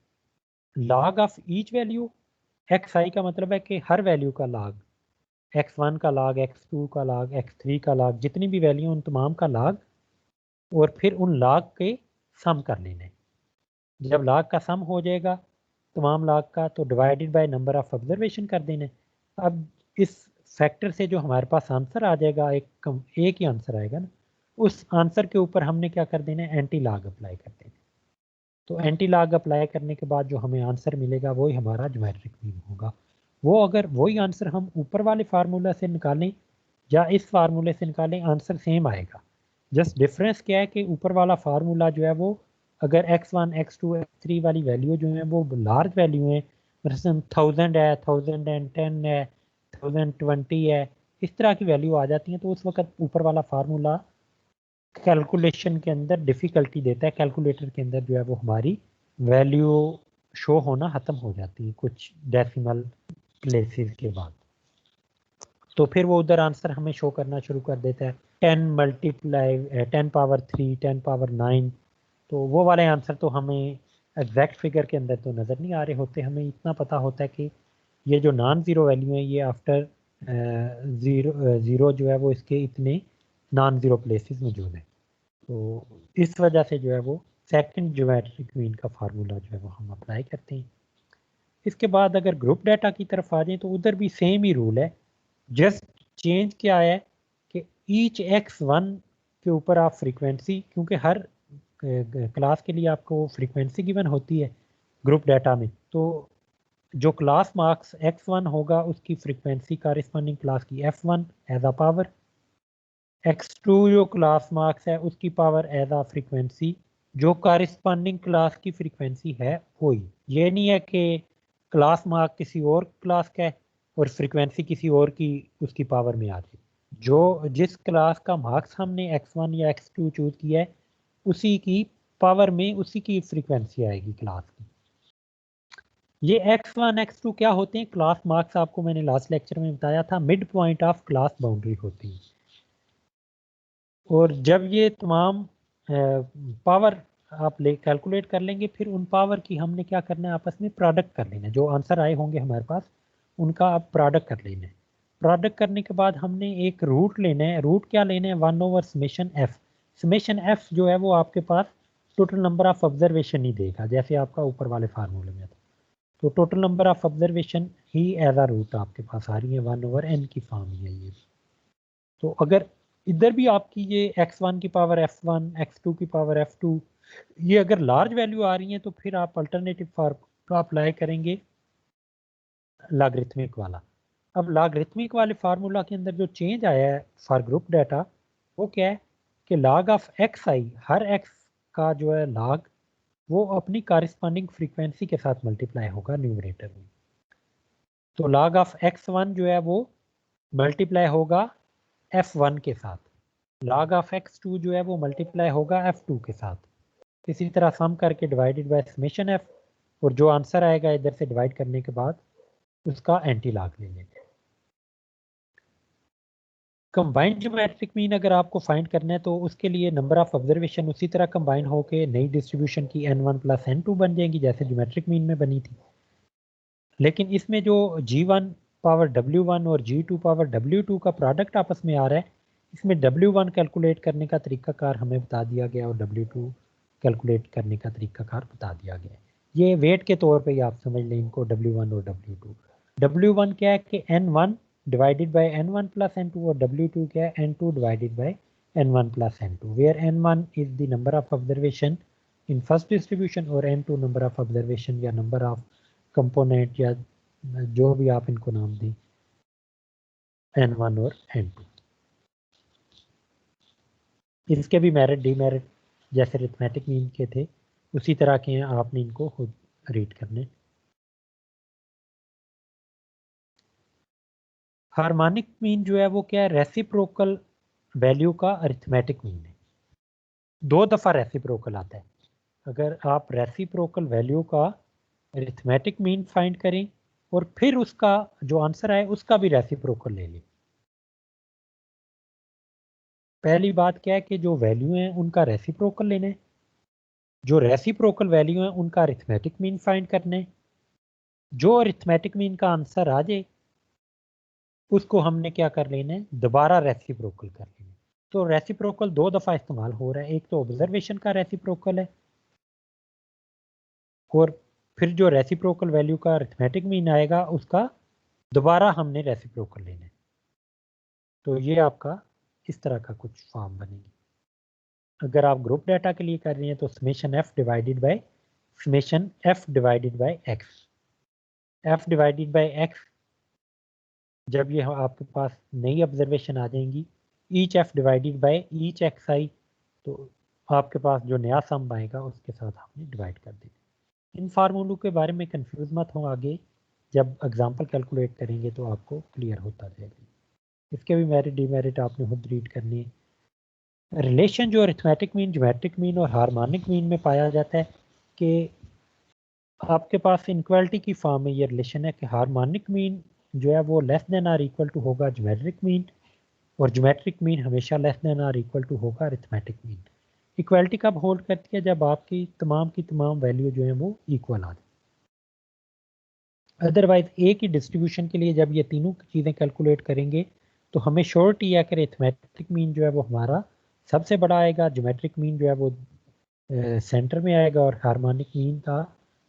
Log of each value, x i का मतलब है कि हर वैल्यू का लॉग, x1 का लॉग, x2 का लॉग, x3 का लॉग, जितनी भी वैल्यू उन तमाम का लॉग, और फिर उन लॉग के सम कर लेने। जब लॉग का सम हो जाएगा तमाम लॉग का, तो divided by number of observation कर देने। अब इस फैक्टर से जो हमारे पास आंसर आ जाएगा, एक ही आंसर आएगा ना, उस आंसर के ऊपर हमने क्या कर देना है, एंटी लॉग अप्लाई कर देना। तो एंटी लॉग अप्लाई करने के बाद जो हमें आंसर मिलेगा वही हमारा ज्योमेट्रिक मीन होगा। वो अगर वही आंसर हम ऊपर वाले फार्मूला से निकालें या इस फार्मूले से निकालें, आंसर सेम आएगा। जस्ट डिफरेंस क्या है कि ऊपर वाला फार्मूला जो है वो अगर x1 x2 x3 वाली वैल्यू जो है वो लार्ज वैल्यू है, मतलब 1000 है, 1010 है, 1020 है, इस तरह की वैल्यू आ जाती है, तो उस वक्त ऊपर वाला फार्मूला कैलकुलेशन के अंदर डिफ़िकल्टी देता है। कैलकुलेटर के अंदर जो है वो हमारी वैल्यू शो होना ख़त्म हो जाती है कुछ डेसिमल प्लेसेस के बाद। तो फिर वो उधर आंसर हमें शो करना शुरू कर देता है 10 मल्टीप्लाई 10 पावर 3, 10 पावर 9। तो वो वाले आंसर तो हमें एग्जैक्ट फिगर के अंदर तो नज़र नहीं आ रहे होते। हमें इतना पता होता है कि ये जो नॉन ज़ीरो वैल्यू है ये आफ्टर ज़ीरो जो है वो इसके इतने नॉन ज़ीरो प्लेसेस मौजूद हैं। तो इस वजह से जो है वो सेकंड ज्योमेट्रिक मीन का फार्मूला जो है वो हम अप्लाई करते हैं। इसके बाद अगर ग्रुप डाटा की तरफ आ जाए तो उधर भी सेम ही रूल है। जस्ट चेंज क्या है कि ईच x1 के ऊपर आप फ्रीक्वेंसी, क्योंकि हर क्लास के लिए आपको फ्रीक्वेंसी गिवन होती है ग्रुप डाटा में, तो जो क्लास मार्क्स x1 होगा उसकी फ्रीक्वेंसी कॉरिस्पॉन्डिंग क्लास की f1 as a power, x2 जो क्लास मार्क्स है उसकी पावर एज अ फ्रीक्वेंसी जो कॉरिस्पॉन्डिंग क्लास की फ्रीक्वेंसी है वही। ये नहीं है कि क्लास मार्क किसी और क्लास का है और फ्रीक्वेंसी किसी और की उसकी पावर में आ जाए। जो जिस क्लास का मार्क्स हमने x1 या x2 चूज किया है उसी की पावर में उसी की फ्रीक्वेंसी आएगी क्लास की। ये x1 x2 क्या होते हैं, क्लास मार्क्स आपको मैंने लास्ट लेक्चर में बताया था, mid point of class boundary होती है। और जब ये तमाम पावर आप ले कैलकुलेट कर लेंगे, फिर उन पावर की हमने क्या करना है, आपस में प्रोडक्ट कर लेना है। जो आंसर आए होंगे हमारे पास उनका आप प्रोडक्ट कर लेना है। प्रोडक्ट करने के बाद हमने एक रूट लेना है। रूट क्या लेना है, 1/समेशन f। समेशन f जो है वो आपके पास टोटल नंबर ऑफ ऑब्जर्वेशन ही देगा, जैसे आपका ऊपर वाले फार्मूले में था। तो टोटल नंबर ऑफ ऑब्जर्वेशन ही एज आ रूट आपके पास आ रही है, 1/n की फॉर्म ही है ये। तो अगर इधर भी आपकी ये x1 की पावर f1, x2 की पावर f2, ये अगर लार्ज वैल्यू आ रही है तो फिर आप अल्टरनेटिव फार्मूला अप्लाई करेंगे लॉगरिथमिक वाला। अब लॉगरिथमिक वाले फार्मूला के अंदर जो चेंज आया है फॉर ग्रुप डाटा, वो क्या है कि log of x I, her x का जो है log वो अपनी कॉरिस्पॉन्डिंग फ्रीक्वेंसी के साथ मल्टीप्लाई होगा न्यूमरेटर में। तो log ऑफ x1 जो है वो मल्टीप्लाई होगा f1 के साथ, log ऑफ x2 जो है वो मल्टीप्लाई होगा f2 के साथ। इसी तरह सम करके डिवाइडेड बाय समेशन f, और जो आंसर आएगा इधर से डिवाइड करने के बाद उसका एंटी लॉग ले लेंगे। कंबाइंड ज्योमेट्रिक मीन अगर आपको फाइंड करना है तो उसके लिए नंबर ऑफ ऑब्जर्वेशन उसी तरह कंबाइन होकर नई डिस्ट्रीब्यूशन की n1 + n2 बन जाएंगी जैसे ज्योमेट्रिक मीन में बनी थी। लेकिन इसमें जो g1 पावर w1 और g2 पावर w2 का प्रोडक्ट आपस में आ रहा है, इसमें W1 कैलकुलेट करने का तरीकाकार हमें बता दिया गया और W2 कैलकुलेट करने का तरीकाकार बता दिया गया है। ये वेट के तौर पे ही आप समझ लें इनको W1 और W2। W1 क्या है कि N1 divided by N1 plus N2 और W2 क्या है N2 divided by N1 plus N2 where N1 is the number of observation in first distribution और N2 नंबर ऑफ ऑब्जर्वेशन या नंबर ऑफ कंपोनेंट या जो भी आप इनको नाम दें N1 और N2। इसके भी मेरिट डीमेरिट जैसे अरिथमेटिक मीन के थे उसी तरह के हैं, आपने इनको खुद रीड करने। हार्मोनिक मीन जो है वो क्या है, रेसिप्रोकल वैल्यू का अरिथमेटिक मीन है। 2 दफ़ा रेसिप्रोकल आता है। अगर आप रेसिप्रोकल वैल्यू का अरिथमेटिक मीन फाइंड करें और फिर उसका जो आंसर आए उसका भी रेसिप्रोकल ले लें। पहली बात क्या है कि जो वैल्यू है उनका रेसिप्रोकल लेना है, जो रेसिप्रोकल वैल्यू है उनका अरिथमेटिक मीन फाइंड करना है। जो अरिथमेटिक मीन का आंसर आ जाए उसको हमने क्या कर लेना है, दोबारा रेसिप्रोकल कर लेना है। तो रेसिप्रोकल 2 दफ़ा इस्तेमाल हो रहा है, एक तो ऑब्जर्वेशन का रेसिप्रोकल है और फिर जो रेसिप्रोकल वैल्यू का अरिथमेटिक मीन आएगा उसका दोबारा हमने रेसिप्रोकल लेना है। तो ये आपका इस तरह का कुछ फॉर्म बनेगी। अगर आप ग्रुप डाटा के लिए कर रही हैं तो summation f divided by summation f divided by x. F divided by x जब ये आपके पास नई ऑब्जर्वेशन आ जाएंगी, each f divided by each x i, तो आपके पास जो नया सम आएगा उसके साथ आपने डिवाइड कर देना। इन फार्मूलों के बारे में कंफ्यूज मत हो, आगे जब एग्जांपल कैलकुलेट करेंगे तो आपको क्लियर होता जाएगा। इसके भी मेरिट डीमेरिट आपने खुद रीड करनी है। रिलेशन जो अरिथमेटिक मीन, ज्योमेट्रिक मीन और हार्मोनिक मीन में पाया जाता है कि आपके पास इनक्वालिटी की फॉर्म में ये रिलेशन है कि हार्मोनिक मीन जो है वो less than or equal to होगा ज्योमेट्रिक मीन और ज्योमेट्रिक मीन हमेशा less than or equal to होगा अरिथमेटिक मीन। इक्वालिटी कब होल्ड करती है, जब आपकी तमाम वैल्यू जो है वो इक्वल आ जाए। अदरवाइज एक ही डिस्ट्रीब्यूशन के लिए जब ये तीनों चीज़ें कैलकुलेट करेंगे तो हमें श्योरिटी है कि अरिथमेटिक मीन जो है वो हमारा सबसे बड़ा आएगा, ज्योमेट्रिक मीन जो है वो सेंटर में आएगा और हार्मोनिक मीन का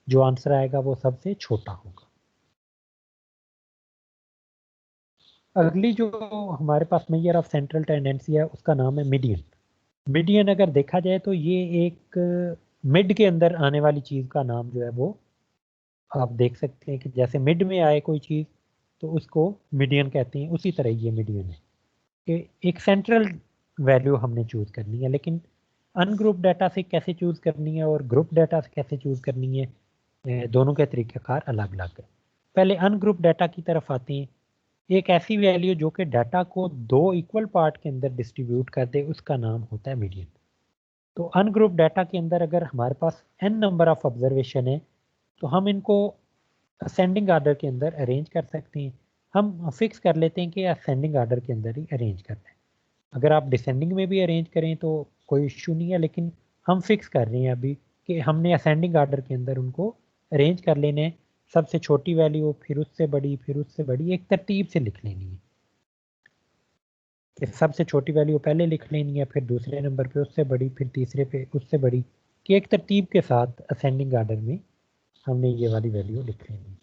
जो आंसर आएगा वो सबसे छोटा होगा। अगली जो हमारे पास मेजर ऑफ सेंट्रल टेंडेंसी है उसका नाम है मीडियन। मीडियन अगर देखा जाए तो ये एक मिड के अंदर आने वाली चीज़ का नाम जो है वो आप देख सकते हैं कि जैसे मिड में आए कोई चीज़ तो उसको मीडियन कहते हैं, उसी तरह ये मीडियन है कि एक सेंट्रल वैल्यू हमने चूज़ करनी है। लेकिन अनग्रुप डाटा से कैसे चूज़ करनी है और ग्रुप डाटा से कैसे चूज़ करनी है, दोनों के तरीक़ाकार अलग अलग है। पहले अनग्रुप डाटा की तरफ आते हैं। एक ऐसी वैल्यू जो कि डाटा को 2 इक्वल पार्ट के अंदर डिस्ट्रीब्यूट कर दे उसका नाम होता है मीडियन। तो अनग्रुप डाटा के अंदर अगर हमारे पास n नंबर ऑफ ऑब्जर्वेशन है तो हम इनको असेंडिंग आर्डर के अंदर अरेंज कर सकते हैं। हम फिक्स कर लेते हैं कि असेंडिंग आर्डर के अंदर ही अरेंज करना है। अगर आप डिसेंडिंग में भी अरेंज करें तो कोई इश्यू नहीं है, लेकिन हम फिक्स कर रहे हैं अभी कि हमने असेंडिंग आर्डर के अंदर उनको अरेंज कर लेने हैं। सबसे छोटी वैल्यू फिर उससे बड़ी फिर उससे बड़ी एक तरतीब से लिख लेनी है कि सबसे छोटी वैल्यू पहले लिख लेनी है, फिर दूसरे नंबर पे उससे बड़ी, फिर तीसरे पे उससे बड़ी, कि एक तरतीब के साथ असेंडिंग आर्डर में हमने ये वाली वैल्यू लिख लेनी है।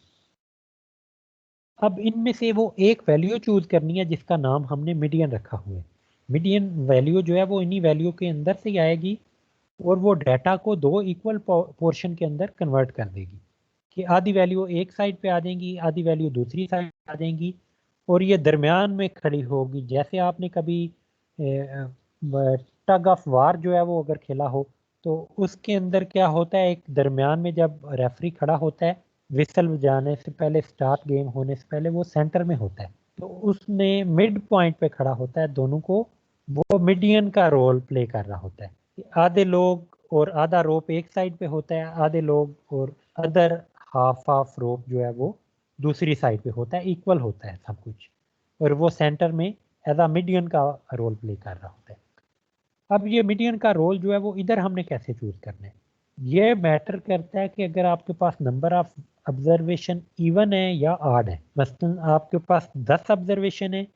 अब इनमें से वो एक वैल्यू चूज करनी है जिसका नाम हमने मीडियन रखा हुआ है। मीडियन वैल्यू जो है वो इन्हीं वैल्यू के अंदर से ही आएगी और वो डाटा को 2 इक्वल पोर्शन के अंदर कन्वर्ट कर देगी कि आधी वैल्यू एक साइड पे आ जाएंगी, आधी वैल्यू दूसरी साइड आ जाएंगी और ये दरमियान में खड़ी होगी। जैसे आपने कभी टग ऑफ वार जो है वो अगर खेला हो तो उसके अंदर क्या होता है, एक दरमियान में जब रेफरी खड़ा होता है विसल बजाने से पहले, स्टार्ट गेम होने से पहले वो सेंटर में होता है, तो उसने मिड पॉइंट पे खड़ा होता है दोनों को, वो मीडियन का रोल प्ले कर रहा होता है। आधे लोग और आधा रोप एक साइड पे होता है, आधे लोग और अदर हाफ ऑफ रोप जो है वो दूसरी साइड पे होता है, इक्वल होता है सब कुछ, और वो सेंटर में एज अ मीडियन का रोल प्ले कर रहा होता है। अब ये मीडियन का रोल जो है वो इधर हमने कैसे चूज करना है, ये मैटर करता है कि अगर आपके पास नंबर ऑफ ऑब्जर्वेशन इवन है या ऑड है। मसलन आपके पास 10 ऑब्जर्वेशन है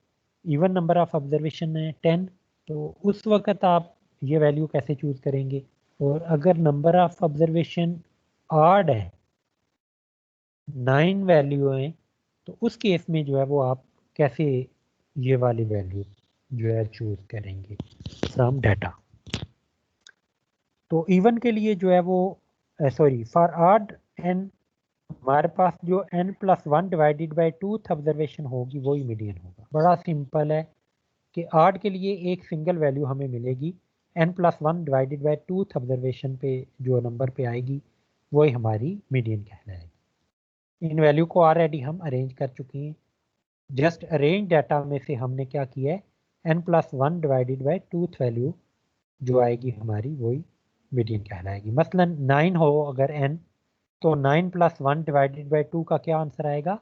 इवन नंबर ऑफ ऑब्जर्वेशन है 10, तो उस वक्त आप ये वैल्यू कैसे चूज करेंगे। और अगर नंबर ऑफ ऑब्जर्वेशन ऑड है, 9 वैल्यू है, तो उस केस में जो है वो आप कैसे ये वाली वैल्यू जो है चूज करेंगे फ्रॉम डाटा। तो इवन के लिए जो है वो सॉरी फॉर ऑड एन हमारे पास जो n+1 divided by 2th observation होगी वही मीडियन होगा। बड़ा सिंपल है कि ऑड के लिए एक सिंगल वैल्यू हमें मिलेगी, n+1 divided by 2th observation पे जो नंबर पे आएगी वही हमारी मीडियन कहलाएगी। इन वैल्यू को ऑलरेडी हम अरेंज कर चुके हैं। जस्ट अरेंज डाटा में से हमने क्या किया है, n+1 divided by 2th value जो आएगी हमारी वही मीडियन कहलाएगी। मसलन 9 हो अगर n, तो 9+1 डिवाइडेड बाई 2 का क्या आंसर आएगा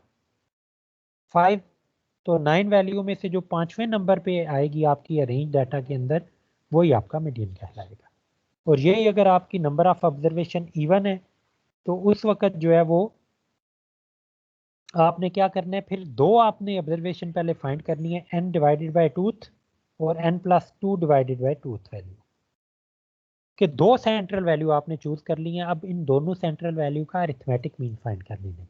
5। तो 9 वैल्यू में से जो 5वें नंबर पे आएगी आपकी अरेंज डाटा के अंदर वही आपका मीडियन कहलाएगा। और यही अगर आपकी नंबर ऑफ ऑब्जर्वेशन इवन है तो उस वक्त जो है वो आपने क्या करना है, फिर दो आपने ऑब्जर्वेशन पहले फाइंड करनी है, n डिवाइडेड बाई 2th और n+2 divided by 2th value के दो सेंट्रल वैल्यू आपने चूज कर ली है। अब इन दोनों सेंट्रल वैल्यू का अरिथमेटिक मीन फाइंड कर लेना है।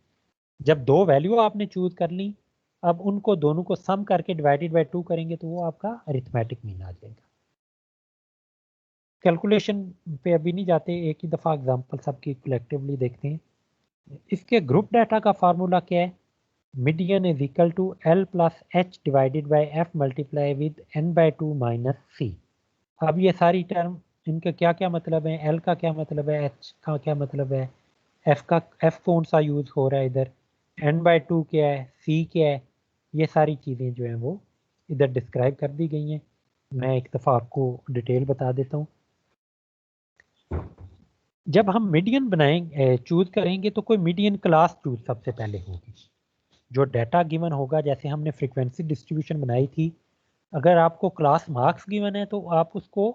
जब दो वैल्यू आपने चूज कर ली, अब उनको दोनों को सम करके डिवाइडेड बाई 2 करेंगे तो वो आपका अरिथमेटिक मीन आ जाएगा। कैलकुलेशन पे अभी नहीं जाते, एक ही दफ़ा एग्जांपल सबकी कलेक्टिवली देखते हैं। इसके ग्रुप डाटा का फार्मूला क्या है, median is equal to L plus h divided by f multiply with n/2 minus c. अब ये सारी टर्म इनका क्या क्या मतलब है, L का क्या मतलब है, H का क्या मतलब है, F कौन सा यूज हो रहा है इधर, n/2 क्या है, C क्या है, ये सारी चीज़ें जो हैं वो इधर डिस्क्राइब कर दी गई हैं। मैं एक दफ़ा आपको डिटेल बता देता हूँ। जब हम मीडियन बनाएंगे चूज करेंगे तो कोई मीडियन क्लास चूज सबसे पहले होगी। जो डाटा गिवन होगा, जैसे हमने फ्रीक्वेंसी डिस्ट्रीब्यूशन बनाई थी, अगर आपको क्लास मार्क्स गिवन है तो आप उसको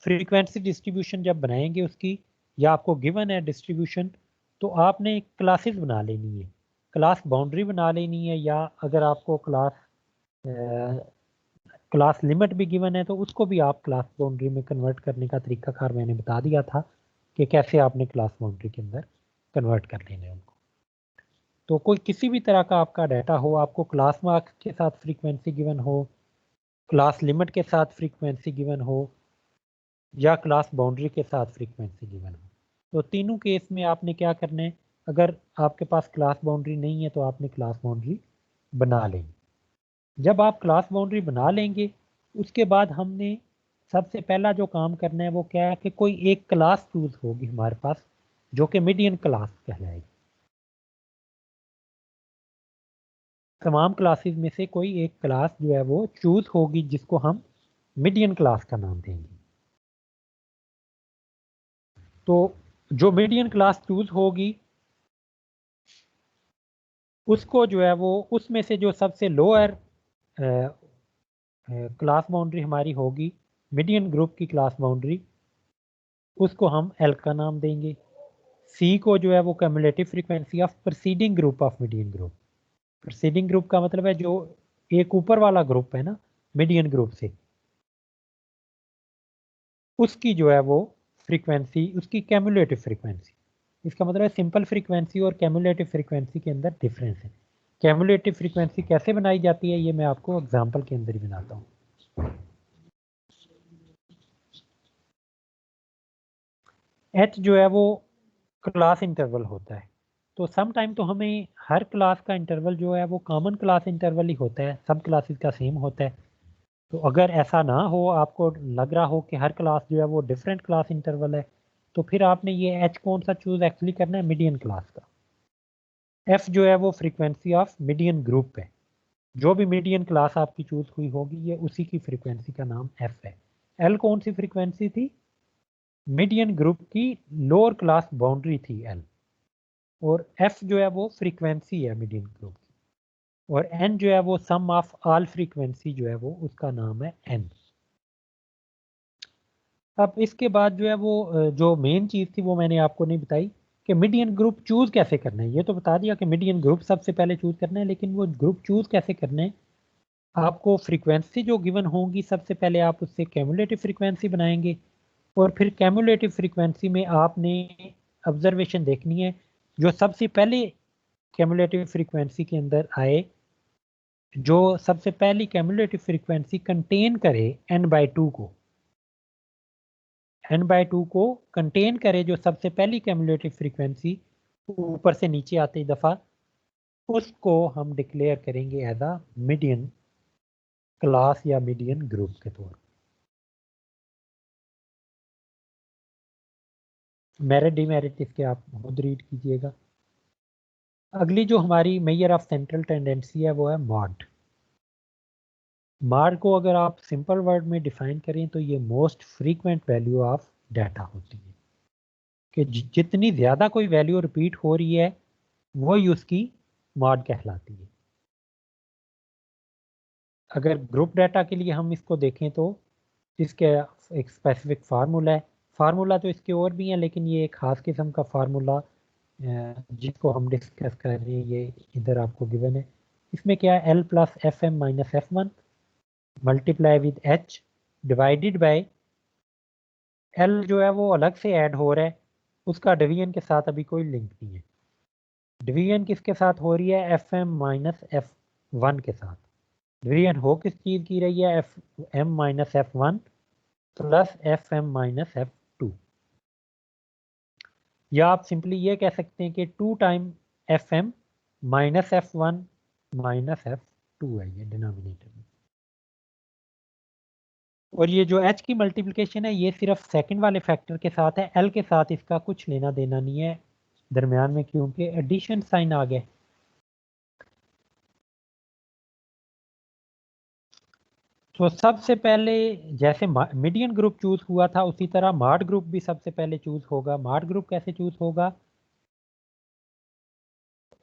फ्रीक्वेंसी डिस्ट्रीब्यूशन जब बनाएंगे उसकी, या आपको गिवन है डिस्ट्रीब्यूशन, तो आपने क्लासेस बना लेनी है, क्लास बाउंड्री बना लेनी है, या अगर आपको क्लास लिमिट भी गिवन है तो उसको भी आप क्लास बाउंड्री में कन्वर्ट करने का तरीकाकार मैंने बता दिया था कि कैसे आपने क्लास बाउंड्री के अंदर कन्वर्ट कर लेने उनको। तो कोई किसी भी तरह का आपका डाटा हो, आपको क्लास मार्क्स के साथ फ्रीक्वेंसी गिवन हो, क्लास लिमिट के साथ फ्रीक्वेंसी गिवन हो, या क्लास बाउंड्री के साथ फ्रीक्वेंसी गिवन हो, तो तीनों केस में आपने क्या करना है, अगर आपके पास क्लास बाउंड्री नहीं है तो आपने क्लास बाउंड्री बना लेंगे। जब आप क्लास बाउंड्री बना लेंगे उसके बाद हमने सबसे पहला जो काम करना है वो क्या है कि कोई एक क्लास चूज होगी हमारे पास जो कि मीडियन क्लास कहलाएगी। तमाम क्लासेस में से कोई एक क्लास जो है वो चूज होगी जिसको हम मीडियन क्लास का नाम देंगे। तो जो मीडियन क्लास चूज होगी उसको जो है वो उसमें से जो सबसे लोअर क्लास बाउंड्री हमारी होगी, मीडियन ग्रुप की क्लास बाउंड्री, उसको हम एल का नाम देंगे। सी को जो है वो cumulative frequency of preceding group of median group. Preceding group का मतलब है जो एक ऊपर वाला ग्रुप है ना मीडियन ग्रुप से, उसकी जो है वो फ्रीक्वेंसी, उसकी कैमुलेटिव फ्रीक्वेंसी। इसका मतलब है सिंपल फ्रीक्वेंसी और कैमुलेटिव फ्रीक्वेंसी के अंदर डिफरेंस है। कैमुलेटिव फ्रीक्वेंसी कैसे बनाई जाती है ये मैं आपको एग्जांपल के अंदर ही बनाता हूँ। एच जो है वो क्लास इंटरवल होता है, तो सम टाइम तो हमें हर क्लास का इंटरवल जो है वो कॉमन क्लास इंटरवल ही होता है, सब क्लासेस का सेम होता है। तो अगर ऐसा ना हो, आपको लग रहा हो कि हर क्लास जो है वो डिफरेंट क्लास इंटरवल है, तो फिर आपने ये एच कौन सा चूज एक्चुअली करना है, मीडियन क्लास का। एफ जो है वो फ्रीक्वेंसी ऑफ मीडियन ग्रुप है, जो भी मीडियन क्लास आपकी चूज हुई होगी ये उसी की फ्रीक्वेंसी का नाम एफ है। एल कौन सी फ्रीक्वेंसी थी, मीडियन ग्रुप की लोअर क्लास बाउंड्री थी एल, और एफ जो है वो फ्रीक्वेंसी है मीडियन ग्रुप की, और एन जो है वो सम ऑफ ऑल फ्रीक्वेंसी जो है वो उसका नाम है एन। अब इसके बाद जो है वो जो मेन चीज़ थी वो मैंने आपको नहीं बताई कि मीडियन ग्रुप चूज कैसे करना है। ये तो बता दिया कि मीडियन ग्रुप सबसे पहले चूज करना है, लेकिन वो ग्रुप चूज कैसे करना है आपको फ्रीक्वेंसी जो गिवन होगी सबसे पहले आप उससे कैमुलेटिव फ्रीक्वेंसी बनाएंगे और फिर कैमुलेटिव फ्रीक्वेंसी में आपने ऑब्जर्वेशन देखनी है जो सबसे पहले कैमुलेटिव फ्रीक्वेंसी के अंदर आए, जो सबसे पहली कैमुलेटिव फ्रीक्वेंसी कंटेन करे n/2 को, n/2 को कंटेन करे, जो सबसे पहली कैमुलेटिव फ्रीक्वेंसी ऊपर से नीचे आती दफ़ा, उसको हम डिक्लेयर करेंगे एज अ मीडियन क्लास या मीडियन ग्रुप के तौर पर। मेरिट डिमेरिट इसके आप खुद रीड कीजिएगा। अगली जो हमारी मेजर ऑफ सेंट्रल टेंडेंसी है वो है मॉड। मॉड को अगर आप सिंपल वर्ड में डिफाइन करें तो ये most frequent value of data होती है, कि जितनी ज़्यादा कोई वैल्यू रिपीट हो रही है वही उसकी मॉड कहलाती है। अगर ग्रुप डाटा के लिए हम इसको देखें तो इसके एक स्पेसिफिक फार्मूला है, फार्मूला तो इसके और भी हैं लेकिन ये एक खास किस्म का फार्मूला जिसको हम डिस्कस कर रहे हैं ये इधर आपको गिवन है। इसमें क्या है, L plus F M minus F1 multiply with H divided by L जो है वो अलग से ऐड हो रहा है, उसका डिवीजन के साथ अभी कोई लिंक नहीं है। डिवीजन किसके साथ हो रही है, FM माइनस F1 के साथ। डिवीजन हो किस चीज़ की रही है, FM minus F1 plus FM minus F2, या आप सिंपली ये कह सकते हैं कि 2 time FM minus F1 minus F2 है ये डिनोमिनेटर में। और ये जो H की मल्टीप्लिकेशन है ये सिर्फ सेकंड वाले फैक्टर के साथ है, L के साथ इसका कुछ लेना देना नहीं है दरमियान में, क्योंकि एडिशन साइन आ गया। तो सबसे पहले जैसे मीडियन ग्रुप चूज हुआ था उसी तरह मॉड ग्रुप भी सबसे पहले चूज होगा। मॉड ग्रुप कैसे चूज होगा,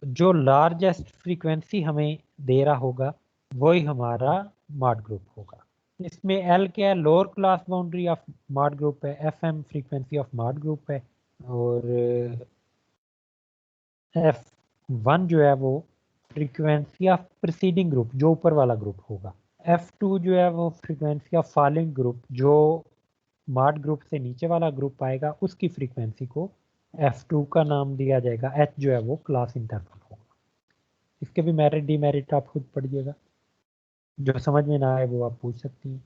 जो लार्जेस्ट फ्रीक्वेंसी हमें दे रहा होगा वही हमारा मॉड ग्रुप होगा। इसमें L क्या है, lower class boundary of mod group है, FM frequency of mod group है, और F1 जो है वो फ्रीक्वेंसी ऑफ प्रीसीडिंग ग्रुप जो ऊपर वाला ग्रुप होगा। F2 जो है वो फ्रीक्वेंसी ऑफ फॉलोइंग ग्रुप, जो मॉड ग्रुप से नीचे वाला ग्रुप आएगा उसकी फ्रीक्वेंसी को F2 का नाम दिया जाएगा। H जो है वो क्लास इंटरवल होगा। इसके भी मेरिट डिमेरिट आप खुद पढ़िएगा, जो समझ में ना आए वो आप पूछ सकती हैं।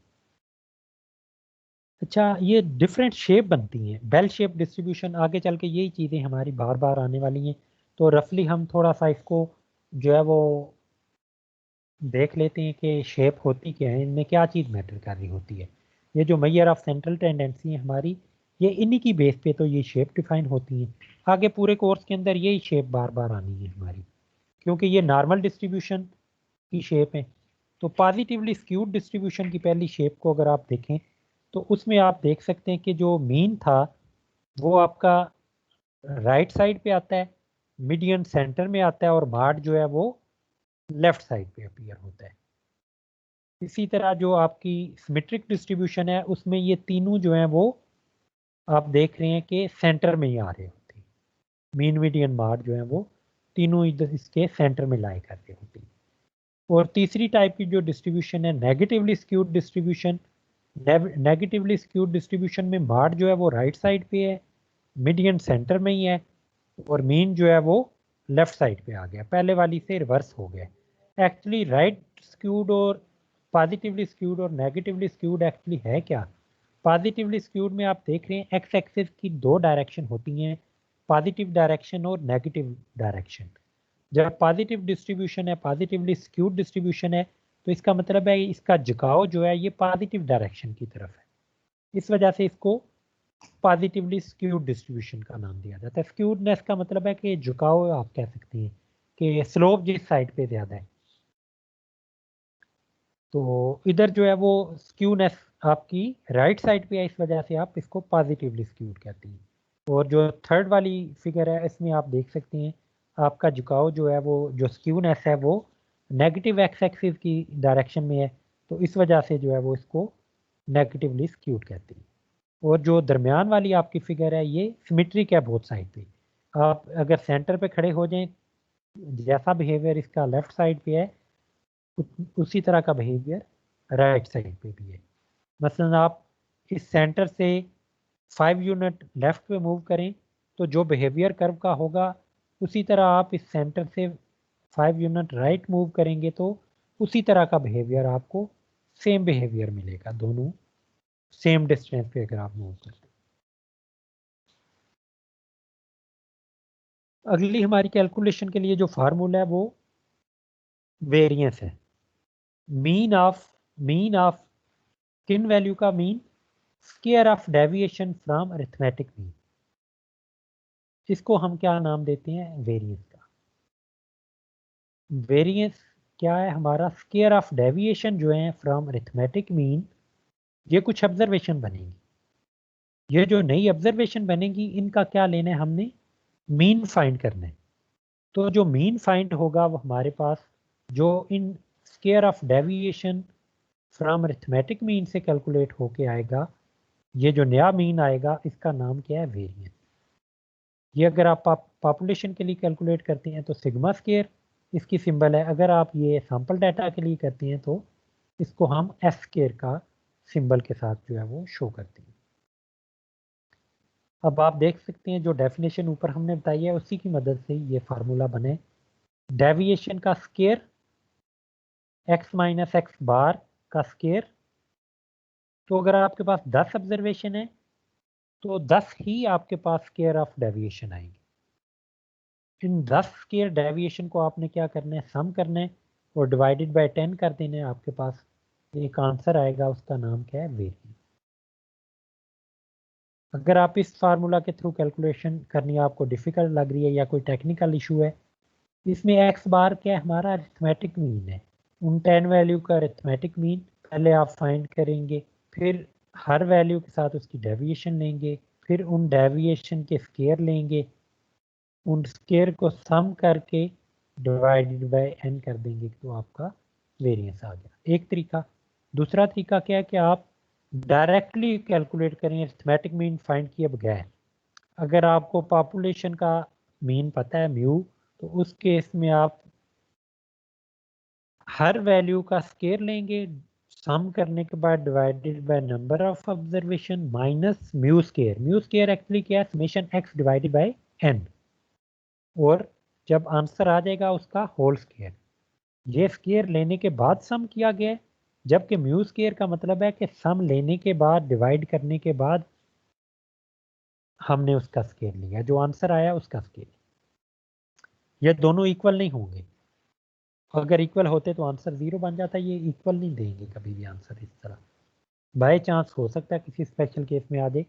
अच्छा, ये डिफरेंट शेप बनती हैं, बेल शेप डिस्ट्रीब्यूशन, आगे चल के यही चीज़ें हमारी बार बार आने वाली हैं, तो रफली हम थोड़ा सा इसको जो है वो देख लेते हैं कि शेप होती क्या है, इनमें क्या चीज़ मैटर कर रही होती है। ये जो मेजर ऑफ सेंट्रल टेंडेंसी है हमारी, ये इन्हीं की बेस पे तो ये शेप डिफाइन होती हैं। आगे पूरे कोर्स के अंदर यही शेप बार बार आनी है हमारी, क्योंकि ये नॉर्मल डिस्ट्रीब्यूशन की शेप है। तो पॉजिटिवली स्क्यूड डिस्ट्रीब्यूशन की पहली शेप को अगर आप देखें तो उसमें आप देख सकते हैं कि जो मीन था वो आपका राइट साइड पे आता है, मीडियन सेंटर में आता है, और मॉड जो है वो लेफ्ट साइड पे अपीयर होता है। इसी तरह जो आपकी सिमेट्रिक डिस्ट्रीब्यूशन है उसमें ये तीनों जो हैं वो आप देख रहे हैं कि सेंटर में ही आ रहे होते हैं। मीन मीडियन मॉड जो है वो तीनों इधर इसके सेंटर में लाई कर रहे होते हैं। और तीसरी टाइप की जो डिस्ट्रीब्यूशन है negatively skewed distribution. Negatively skewed distribution में मॉड जो है वो राइट साइड पे है, मीडियन सेंटर में ही है, और मीन जो है वो लेफ्ट साइड पे आ गया, पहले वाली से रिवर्स हो गया। एक्चुअली राइट स्क्यूड और पॉजिटिवली स्क्यूड और नेगेटिवली स्क्यूड एक्चुअली है क्या। पॉजिटिवली स्क्यूड में आप देख रहे हैं एक्स एक्सिस की दो डायरेक्शन होती हैं, पॉजिटिव डायरेक्शन और नेगेटिव डायरेक्शन। जब पॉजिटिव डिस्ट्रीब्यूशन है, पॉजिटिवली स्क्यूड डिस्ट्रीब्यूशन है, तो इसका मतलब है इसका झुकाव जो है ये पॉजिटिव डायरेक्शन की तरफ है, इस वजह से इसको पॉजिटिवली स्क्यूड डिस्ट्रीब्यूशन का नाम दिया जाता है। स्क्यूडनेस का मतलब है कि झुकाव, आप कह सकते हैं कि स्लोप जिस साइड पे ज़्यादा है, तो इधर जो है वो स्क्यूनेस आपकी राइट साइड पे है, इस वजह से आप इसको पॉजिटिवली स्क्यूड कहते हैं। और जो थर्ड वाली फिगर है इसमें आप देख सकते हैं आपका झुकाव जो है वो, जो स्क्यूनेस है वो नेगेटिव एक्स एक्सिस की डायरेक्शन में है, तो इस वजह से जो है वो इसको नेगेटिवली स्क्यूड कहते हैं। और जो दरमियान वाली आपकी फिगर है ये सिमेट्रिक है बोथ साइड पे। आप अगर सेंटर पे खड़े हो जाएं, जैसा बिहेवियर इसका लेफ्ट साइड पे है उसी तरह का बिहेवियर राइट साइड पे भी है। मसलन आप इस सेंटर से 5 यूनिट लेफ्ट पे मूव करें तो जो बिहेवियर कर्व का होगा, उसी तरह आप इस सेंटर से 5 यूनिट राइट मूव करेंगे तो उसी तरह का बिहेवियर आपको सेम बिहेवियर मिलेगा, दोनों सेम डिस्टेंस पे अगर आप मूव करते हैं। अगली हमारी कैलकुलेशन के लिए जो फार्मूला है वो वेरिएंस है। मीन ऑफ किन वैल्यू का mean? Square of deviation from arithmetic mean. इसको हम क्या नाम देते हैं? वेरिएंस का। वेरिएंस क्या है हमारा? स्क्वायर ऑफ डेविएशन जो है फ्रॉम अरिथमेटिक मीन। ये कुछ ऑब्जर्वेशन बनेगी, ये जो नई ऑब्जर्वेशन बनेगी इनका क्या लेना है हमने? मीन फाइंड करना है। तो जो मीन फाइंड होगा वो हमारे पास जो in square of deviation from arithmetic mean से कैलकुलेट होके आएगा, ये जो नया मीन आएगा इसका नाम क्या है? वेरिएंस। ये अगर आप पॉपुलेशन के लिए कैलकुलेट करते हैं तो सिग्मा स्क्वायर इसकी सिंबल है। अगर आप ये सैंपल डाटा के लिए करते हैं तो इसको हम एस स्क्वायर का सिंबल के साथ जो है वो शो करते हैं। अब आप देख सकते हैं जो डेफिनेशन ऊपर हमने बताई है उसी की मदद से ये फार्मूला बने। डेविएशन का स्क्वायर एक्स माइनस एक्स बार का स्क्वायर। तो अगर आपके पास 10 ऑब्जर्वेशन है तो 10 ही आपके पास स्क्वायर ऑफ डेविएशन आएंगे। इन 10 स्क्वायर डेविएशन को आपने क्या करना है? सम करना है और डिवाइडेड बाय 10 कर देना है। आपके पास एक आंसर आएगा, उसका नाम क्या है? वेरिएंस। अगर आप इस फार्मूला के थ्रू कैलकुलेशन करनी आपको डिफिकल्ट लग रही है या कोई टेक्निकल इशू है, इसमें एक्स बार क्या है? हमारा अरिथमेटिक मीन है। उन 10 वैल्यू का अरिथमेटिक मीन पहले आप फाइंड करेंगे, फिर हर वैल्यू के साथ उसकी डेविएशन लेंगे, फिर उन डेविएशन के स्क्वायर लेंगे, उन स्क्वायर को सम करके डिवाइडेड बाय n कर देंगे तो आपका वेरिएंस आ गया। एक तरीका। दूसरा तरीका क्या है कि आप डायरेक्टली कैलकुलेट करें अरिथमेटिक मीन फाइंड किए बगैर। अगर आपको पॉपुलेशन का मीन पता है म्यू, तो उस केस में आप हर वैल्यू का स्क्वायर लेंगे, सम करने के बाद divided by number of observation minus mu square. Mu square actually क्या है? Summation x divided bye n। और जब आंसर आ जाएगा उसका होल स्क्वायर। ये स्क्वायर लेने के बाद सम किया गया है, जबकि म्यू स्क्वायर का मतलब है कि सम लेने के बाद डिवाइड करने के बाद हमने उसका स्क्वायर लिया, जो आंसर आया उसका स्क्वायर। ये दोनों इक्वल नहीं होंगे। अगर इक्वल होते तो आंसर 0 बन जाता है। ये इक्वल नहीं देंगे कभी भी आंसर इस तरह। बाय चांस हो सकता है किसी स्पेशल केस में आ जाए।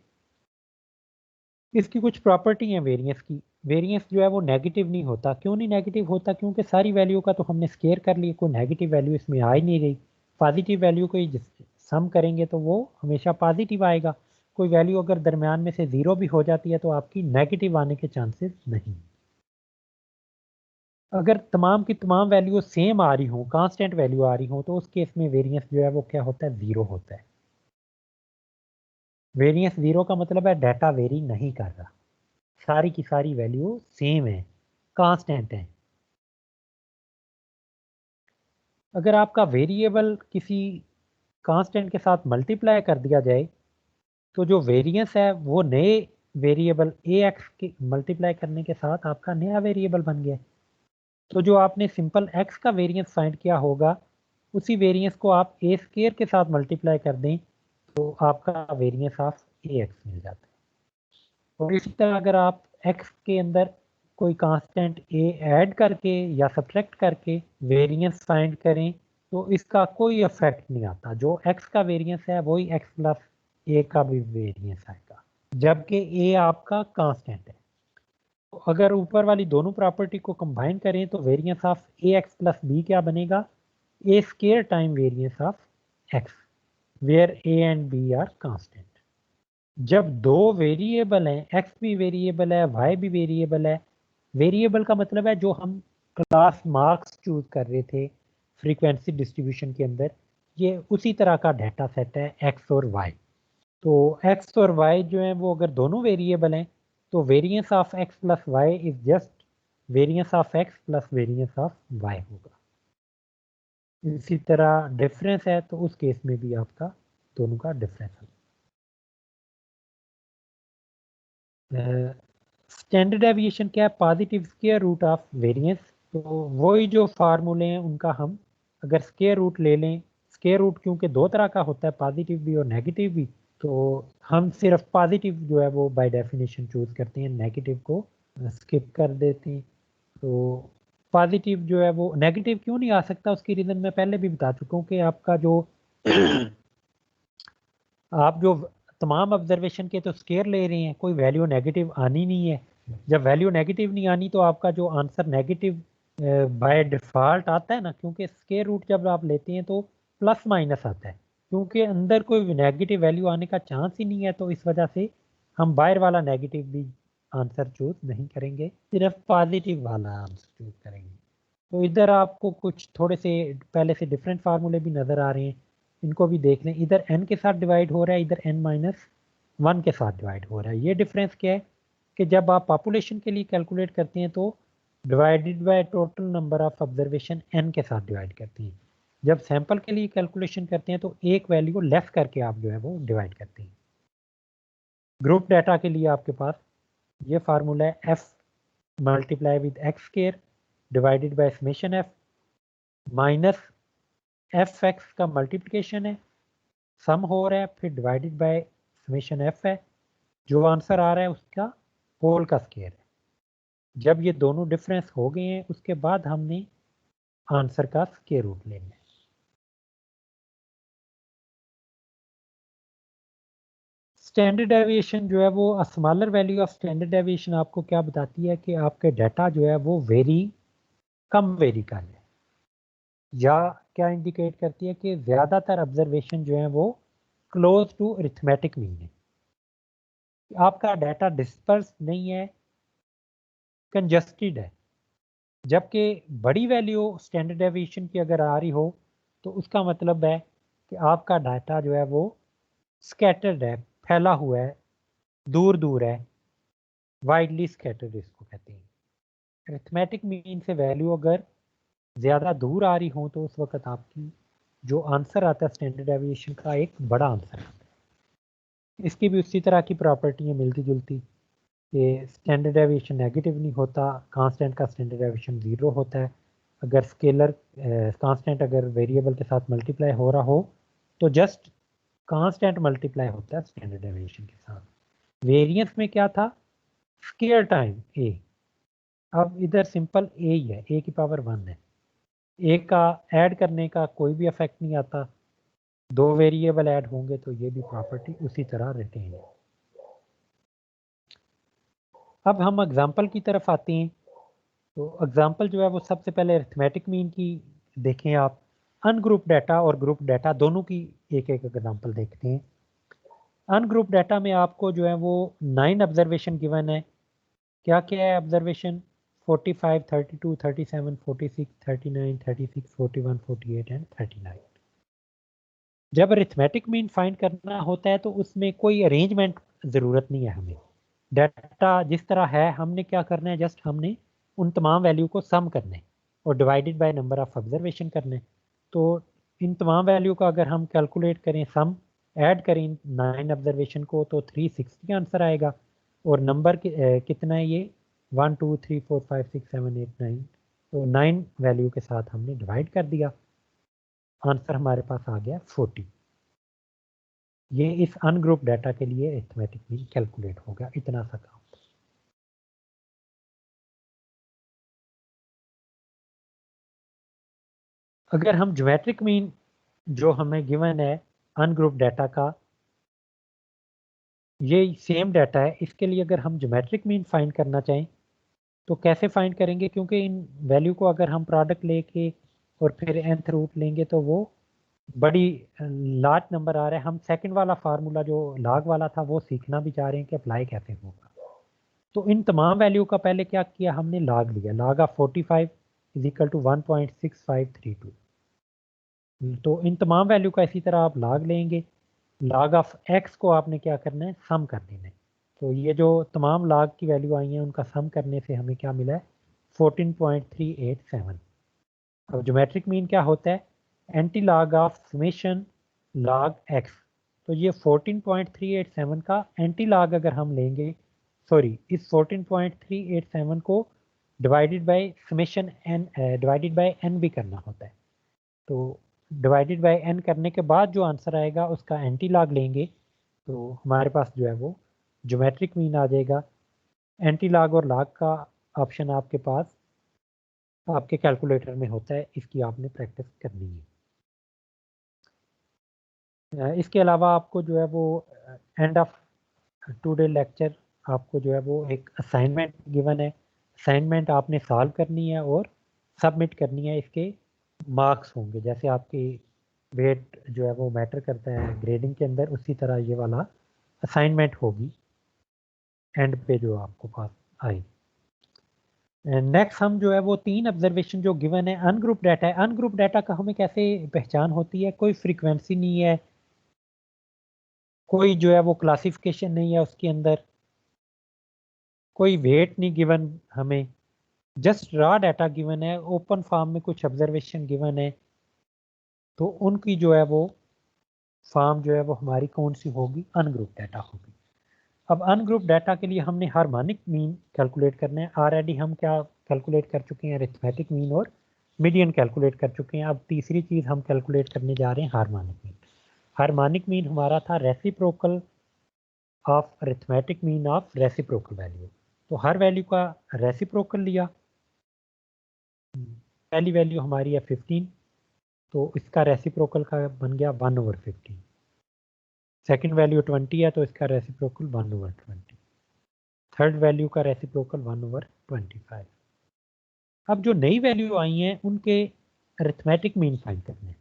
इसकी कुछ प्रॉपर्टी है वेरिएंस की। वेरिएंस जो है वो नेगेटिव नहीं होता। क्यों नहीं नेगेटिव होता? क्योंकि सारी वैल्यू का तो हमने स्केयर कर लिया, कोई नेगेटिव वैल्यू इसमें आ ही नहीं रही। पॉजिटिव वैल्यू को ही सम करेंगे तो वो हमेशा पॉजिटिव आएगा। कोई वैल्यू अगर दरमियान में से 0 भी हो जाती है तो आपकी नेगेटिव आने के चांसेस नहीं। अगर तमाम की तमाम वैल्यू सेम आ रही हो, कांस्टेंट वैल्यू आ रही हो, तो उस केस में वेरिएंस जो है वो क्या होता है? 0 होता है। वेरिएंस 0 का मतलब है डाटा वेरी नहीं कर रहा, सारी की सारी वैल्यू सेम है, कांस्टेंट है। अगर आपका वेरिएबल किसी कांस्टेंट के साथ मल्टीप्लाई कर दिया जाए तो जो वेरिएंस है वो नए वेरिएबल ए एक्स के मल्टीप्लाई करने के साथ आपका नया वेरिएबल बन गया। तो जो आपने सिंपल एक्स का वेरिएंस फाइंड किया होगा, उसी वेरिएंस को आप ए स्क्वायर के साथ मल्टीप्लाई कर दें तो आपका वेरिएंस ऑफ ए एक्स मिल जाता है। और इसी तरह अगर आप x के अंदर कोई कांस्टेंट a ऐड करके या सब्ट्रैक्ट करके वेरिएंस फाइंड करें तो इसका कोई इफेक्ट नहीं आता। जो x का वेरिएंस है वही x प्लस a का भी वेरिएंस आएगा, जबकि a आपका कांस्टेंट है। तो अगर ऊपर वाली दोनों प्रॉपर्टी को कंबाइन करें तो variance of a x plus b क्या बनेगा? A square time variance of x, where a and b are constant. जब दो वेरिएबल हैं, एक्स भी वेरिएबल है, वाई भी वेरिएबल है। वेरिएबल का मतलब है जो हम क्लास मार्क्स चूज कर रहे थे फ्रीक्वेंसी डिस्ट्रीब्यूशन के अंदर, ये उसी तरह का डाटा सेट है एक्स और वाई। तो एक्स और वाई जो है वो अगर दोनों वेरिएबल हैं तो variance of x plus y is just variance of x plus variance of y होगा। इसी तरह डिफरेंस है तो उस केस में भी आपका दोनों का डिफरेंस है। स्टैंडर्ड डेविएशन क्या है? Positive square root of variance. तो वही जो फार्मूले हैं उनका हम अगर स्क्वायर रूट ले लें, स्क्वायर रूट क्योंकि दो तरह का होता है, पॉजिटिव भी और नेगेटिव भी, तो हम सिर्फ पॉजिटिव जो है वो बाय डेफिनेशन चूज करते हैं, नेगेटिव को स्किप कर देते हैं। तो पॉजिटिव जो है वो नेगेटिव क्यों नहीं आ सकता, उसकी रीज़न मैं पहले भी बता चुका हूँ कि आपका जो आप जो तमाम ऑब्जर्वेशन के तो स्केयर ले रहे हैं, कोई वैल्यू नेगेटिव आनी नहीं है। जब वैल्यू नेगेटिव नहीं आनी तो आपका जो आंसर नेगेटिव बाय डिफ़ॉल्ट आता है ना, क्योंकि स्केयर रूट जब आप लेते हैं तो प्लस माइनस आता है, क्योंकि अंदर कोई नेगेटिव वैल्यू आने का चांस ही नहीं है, तो इस वजह से हम बाहर वाला नेगेटिव भी आंसर चूज नहीं करेंगे, सिर्फ पॉजिटिव वाला आंसर चूज करेंगे। तो इधर आपको कुछ थोड़े से पहले से डिफरेंट फार्मूले भी नज़र आ रहे हैं, इनको भी देख लें। इधर n के साथ डिवाइड हो रहा है, इधर n-1 के साथ डिवाइड हो रहा है। ये डिफरेंस क्या है कि जब आप पॉपुलेशन के लिए कैलकुलेट करते हैं तो divided by total number of observation n के साथ डिवाइड करते हैं। जब सैंपल के लिए कैलकुलेशन करते हैं तो एक वैल्यू को लेस करके आप जो है वो डिवाइड करते हैं। ग्रुप डाटा के लिए आपके पास ये फार्मूला है, f multiply with x square divided by summation f minus F x का मल्टीप्लिकेशन है, सम हो रहा है, फिर डिवाइडेड बाय समेशन एफ है, जो आंसर आ रहा है उसका होल का स्केयर है। जब ये दोनों डिफरेंस हो गए हैं उसके बाद हमने आंसर का स्केयर रूट लेना है। स्टैंडर्ड डेविएशन जो है वो smaller value of standard deviation आपको क्या बताती है कि आपके डाटा जो है वो कम वेरी कर है, या क्या इंडिकेट करती है कि ज़्यादातर ऑब्जर्वेशन जो है वो क्लोज टू अरिथमेटिक मीन है, आपका डाटा डिस्पर्स नहीं है, कंजस्टेड है। जबकि बड़ी वैल्यू स्टैंडर्ड डेविएशन की अगर आ रही हो तो उसका मतलब है कि आपका डाटा जो है वो स्कैटर्ड है, फैला हुआ है, दूर दूर है, वाइडली स्कैटर्ड इसको कहते हैं। अरिथमेटिक मीन से वैल्यू अगर ज़्यादा दूर आ रही हो तो उस वक्त आपकी जो आंसर आता है स्टैंडर्ड डेविएशन का एक बड़ा आंसर आता है। इसकी भी उसी तरह की प्रॉपर्टी है मिलती जुलती, कि स्टैंडर्ड डेविएशन नेगेटिव नहीं होता, कांस्टेंट का स्टैंडर्ड डेविएशन 0 होता है। अगर स्केलर कांस्टेंट अगर वेरिएबल के साथ मल्टीप्लाई हो रहा हो तो जस्ट कांस्टेंट मल्टीप्लाई होता है स्टैंडर्ड डेविएशन के साथ। वेरिएंस में क्या था? स्केयर टाइम ए, अब इधर सिंपल ए ही है, ए की पावर 1 है, ए का ऐड करने का कोई भी इफेक्ट नहीं आता, दो वेरिएबल ऐड होंगे तो ये भी प्रॉपर्टी उसी तरह रिटेन है। अब हम एग्जाम्पल की तरफ आते हैं। तो एग्जाम्पल जो है वो सबसे पहले अरिथमेटिक मीन की देखें आप, अनग्रुप डाटा और ग्रुप डाटा दोनों की एक एक एग्जाम्पल देखते हैं। अनग्रुप डाटा में आपको जो है वो 9 ऑब्जर्वेशन गिवन है। क्या क्या है ऑब्जर्वेशन? 45, 32, 37, 46, 39, 36, 41, 48 एंड 39। जब अरिथमेटिक मीन फाइंड करना होता है तो उसमें कोई अरेंजमेंट ज़रूरत नहीं है हमें, डाटा जिस तरह है हमने क्या करना है, जस्ट हमने उन तमाम वैल्यू को सम करना है और divided by number of observation करने। तो इन तमाम वैल्यू का अगर हम कैलकुलेट करें, सम ऐड करें 9 ऑब्जर्वेशन को तो 360 आंसर आएगा। और नंबर कितना है ये? 1 2 3 4 5 6 7 8 9, तो 9 वैल्यू के साथ हमने डिवाइड कर दिया, आंसर हमारे पास आ गया 40। ये इस अनग्रुप डाटा के लिए अरिथमेटिक मीन कैलकुलेट होगा, इतना सा काम। अगर हम ज्योमेट्रिक मीन जो हमें गिवन है अनग्रुप डाटा का, ये सेम डाटा है, इसके लिए अगर हम ज्योमेट्रिक मीन फाइंड करना चाहें तो कैसे फाइंड करेंगे? क्योंकि इन वैल्यू को अगर हम प्रोडक्ट लेके और फिर nth रूट लेंगे तो वो बड़ी लार्ज नंबर आ रहा है। हम सेकंड वाला फार्मूला जो लॉग वाला था वो सीखना भी चाह रहे हैं कि अप्लाई कैसे होगा। तो इन तमाम वैल्यू का पहले क्या किया हमने, लॉग लिया, log of 45 is equal to 1.6532। तो इन तमाम वैल्यू का इसी तरह आप लॉग लेंगे, लॉग ऑफ एक्स को आपने क्या करना है, सम कर देना है। तो ये जो तमाम लॉग की वैल्यू आई हैं उनका सम करने से हमें क्या मिला है, 14.387। अब ज्योमेट्रिक मीन क्या होता है? Anti log of summation log x. तो ये 14.387 का एंटी लॉग अगर हम लेंगे, सॉरी, इस 14.387 को divided by summation n, divided by n भी करना होता है। तो डिवाइडेड बाय एन करने के बाद जो आंसर आएगा उसका एंटी लॉग लेंगे, तो हमारे पास जो है वो ज्योमेट्रिक मीन आ जाएगा। एंटी लॉग और लॉग का ऑप्शन आपके पास आपके कैलकुलेटर में होता है, इसकी आपने प्रैक्टिस करनी है। इसके अलावा आपको जो है वो एंड ऑफ टुडे लेक्चर आपको जो है वो एक असाइनमेंट गिवन है। असाइनमेंट आपने सॉल्व करनी है और सबमिट करनी है। इसके मार्क्स होंगे, जैसे आपकी वेट जो है वो मैटर करता है ग्रेडिंग के अंदर, उसी तरह ये वाला असाइनमेंट होगी एंड पे जो आपको पास आई। नेक्स्ट हम जो है वो 3 ऑब्जर्वेशन जो गिवन है, अनग्रुप डाटा है। अनग्रुप डाटा का हमें कैसे पहचान होती है? कोई फ्रीक्वेंसी नहीं है, कोई जो है वो क्लासिफिकेशन नहीं है उसके अंदर, कोई वेट नहीं गिवन हमें, जस्ट रॉ डाटा गिवन है, ओपन फॉर्म में कुछ ऑब्जर्वेशन गिवन है। तो उनकी जो है वो फॉर्म जो है वो हमारी कौन सी होगी? अनग्रुप डाटा होगी। अब अनग्रुप डाटा के लिए हमने हार्मोनिक मीन कैलकुलेट करना है। ऑलरेडी हम क्या कैलकुलेट कर चुके हैं? अरिथमेटिक मीन और मीडियन कैलकुलेट कर चुके हैं। अब तीसरी चीज़ हम कैलकुलेट करने जा रहे हैं हार्मोनिक मीन। हार्मोनिक मीन हमारा था reciprocal of arithmetic mean of reciprocal value. तो हर वैल्यू का रेसिप्रोकल लिया। पहली वैल्यू हमारी है 15, तो इसका रेसिप्रोकल का बन गया 1/15। सेकंड वैल्यू 20 है, तो इसका रेसिप्रोकल 1/20। थर्ड वैल्यू का रेसिप्रोकल 1/25। अब जो नई वैल्यू आई हैं उनके अरिथमेटिक मीन फाइंड करने हैं।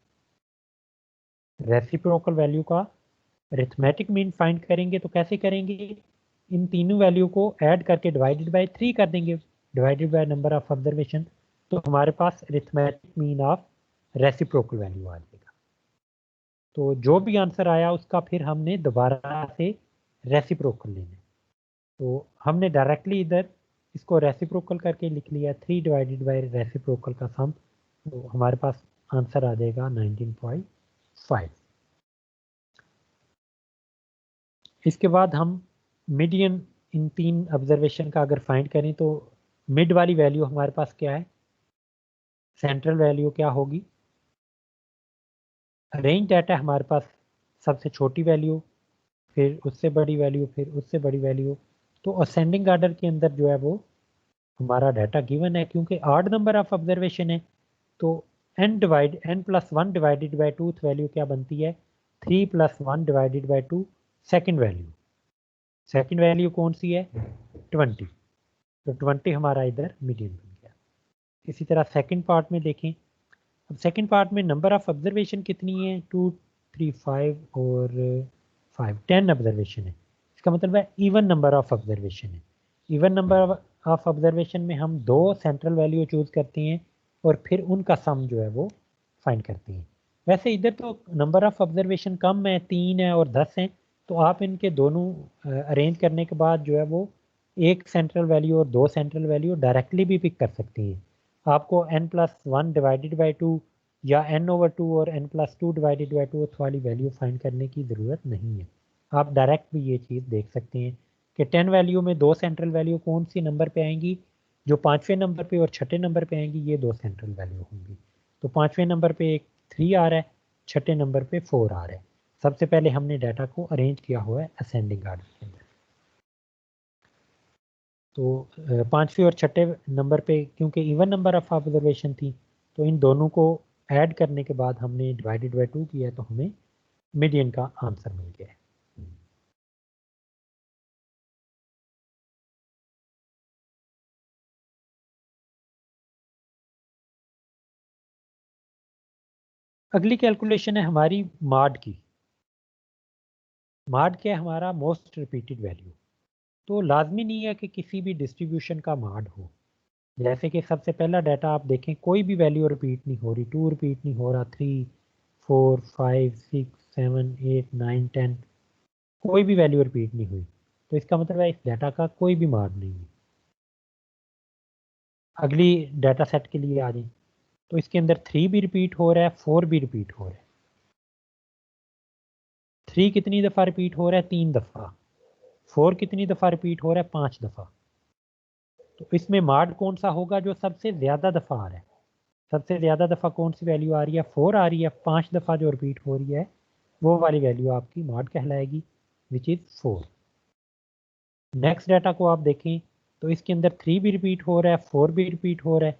रेसिप्रोकल वैल्यू का अरिथमेटिक मीन फाइंड करेंगे तो कैसे करेंगे? इन तीनों वैल्यू को ऐड करके डिवाइडेड बाय 3 कर देंगे, divided by number of observation. तो हमारे पास arithmetic mean of reciprocal value आ जाएगा। तो जो भी आंसर आया उसका फिर हमने दोबारा से रेसिप्रोकल लेना है। तो हमने डायरेक्टली इधर इसको रेसिप्रोकल करके लिख लिया 3 डिवाइडेड बाय रेसिप्रोकल का सम। तो हमारे पास आंसर आ जाएगा 19.5। इसके बाद हम मीडियन इन 3 ऑब्जर्वेशन का अगर फाइंड करें तो मिड वाली वैल्यू हमारे पास क्या है? सेंट्रल वैल्यू क्या होगी? रेंज डाटा हमारे पास सबसे छोटी वैल्यू, फिर उससे बड़ी वैल्यू, फिर उससे बड़ी वैल्यू। तो असेंडिंग ऑर्डर के अंदर जो है वो हमारा डाटा गिवन है, क्योंकि ऑड नंबर ऑफ ऑब्जर्वेशन है। तो n+1 divided by 2th value क्या बनती है? 3+1 divided by 2 second value. Second value कौन सी है? 20। तो 20 हमारा इधर मीडियन बन गया। इसी तरह सेकेंड पार्ट में देखें। अब सेकेंड पार्ट में नंबर ऑफ ऑब्जर्वेशन कितनी है? 2, 3, 5 और 5, 10 ऑब्जर्वेशन है। इसका मतलब है इवन नंबर ऑफ ऑब्जर्वेशन है। इवन नंबर ऑफ ऑब्जर्वेशन में हम 2 सेंट्रल वैल्यू चूज करते हैं और फिर उनका सम जो है वो फाइंड करते हैं। वैसे इधर तो नंबर ऑफ ऑब्जर्वेशन कम है, 3 है और 10 है। तो आप इनके दोनों अरेंज करने के बाद जो है वो एक सेंट्रल वैल्यू और 2 सेंट्रल वैल्यू डायरेक्टली भी पिक कर सकती हैं। आपको n+1 डिवाइडेड बाई 2 या n/2 और n+2 डिवाइडेड बाई 2 वाली वैल्यू फाइंड करने की ज़रूरत नहीं है। आप डायरेक्ट भी ये चीज़ देख सकते हैं कि 10 वैल्यू में 2 सेंट्रल वैल्यू कौन सी नंबर पे आएंगी? जो 5वें नंबर पे और छठे नंबर पे आएंगी, ये 2 सेंट्रल वैल्यू होंगी। तो 5वें नंबर पे एक 3 आ रहा है, छठे नंबर पे 4 आ रहा है। सबसे पहले हमने डाटा को अरेंज किया हुआ है असेंडिंग आर्डर के अंदर। तो 5वें और छठे नंबर पे क्योंकि इवन नंबर ऑफ ऑब्जर्वेशन थी, तो इन दोनों को ऐड करने के बाद हमने डिवाइडेड बाय 2 किया, तो हमें मीडियन का आंसर मिल गया है। अगली कैलकुलेशन है हमारी माड की। माड क्या है? हमारा मोस्ट रिपीटेड वैल्यू। तो लाजमी नहीं है कि किसी भी डिस्ट्रीब्यूशन का माड हो। जैसे कि सबसे पहला डाटा आप देखें, कोई भी वैल्यू रिपीट नहीं हो रही, 2 रिपीट नहीं हो रहा, 3, 4, 5, 6, 7, 8, 9, 10, कोई भी वैल्यू रिपीट नहीं हुई। तो इसका मतलब है इस डाटा का कोई भी माड नहीं है। अगली डाटा सेट के लिए आ जाए। तो इसके अंदर 3 भी रिपीट हो रहा है, 4 भी रिपीट हो रहा है। 3 कितनी दफ़ा रिपीट हो रहा है? 3 दफ़ा। 4 कितनी दफ़ा रिपीट हो रहा है? 5 दफ़ा। तो इसमें माड कौन सा होगा जो सबसे ज़्यादा दफ़ा आ रहा है? सबसे ज़्यादा दफ़ा कौन सी वैल्यू आ रही है? 4 आ रही है। 5 दफ़ा जो रिपीट हो रही है वो वाली वैल्यू आपकी माड कहलाएगी, विच इज़ 4। नेक्स्ट डाटा को आप देखें तो इसके अंदर 3 भी रिपीट हो रहा है, 4 भी रिपीट हो रहा है।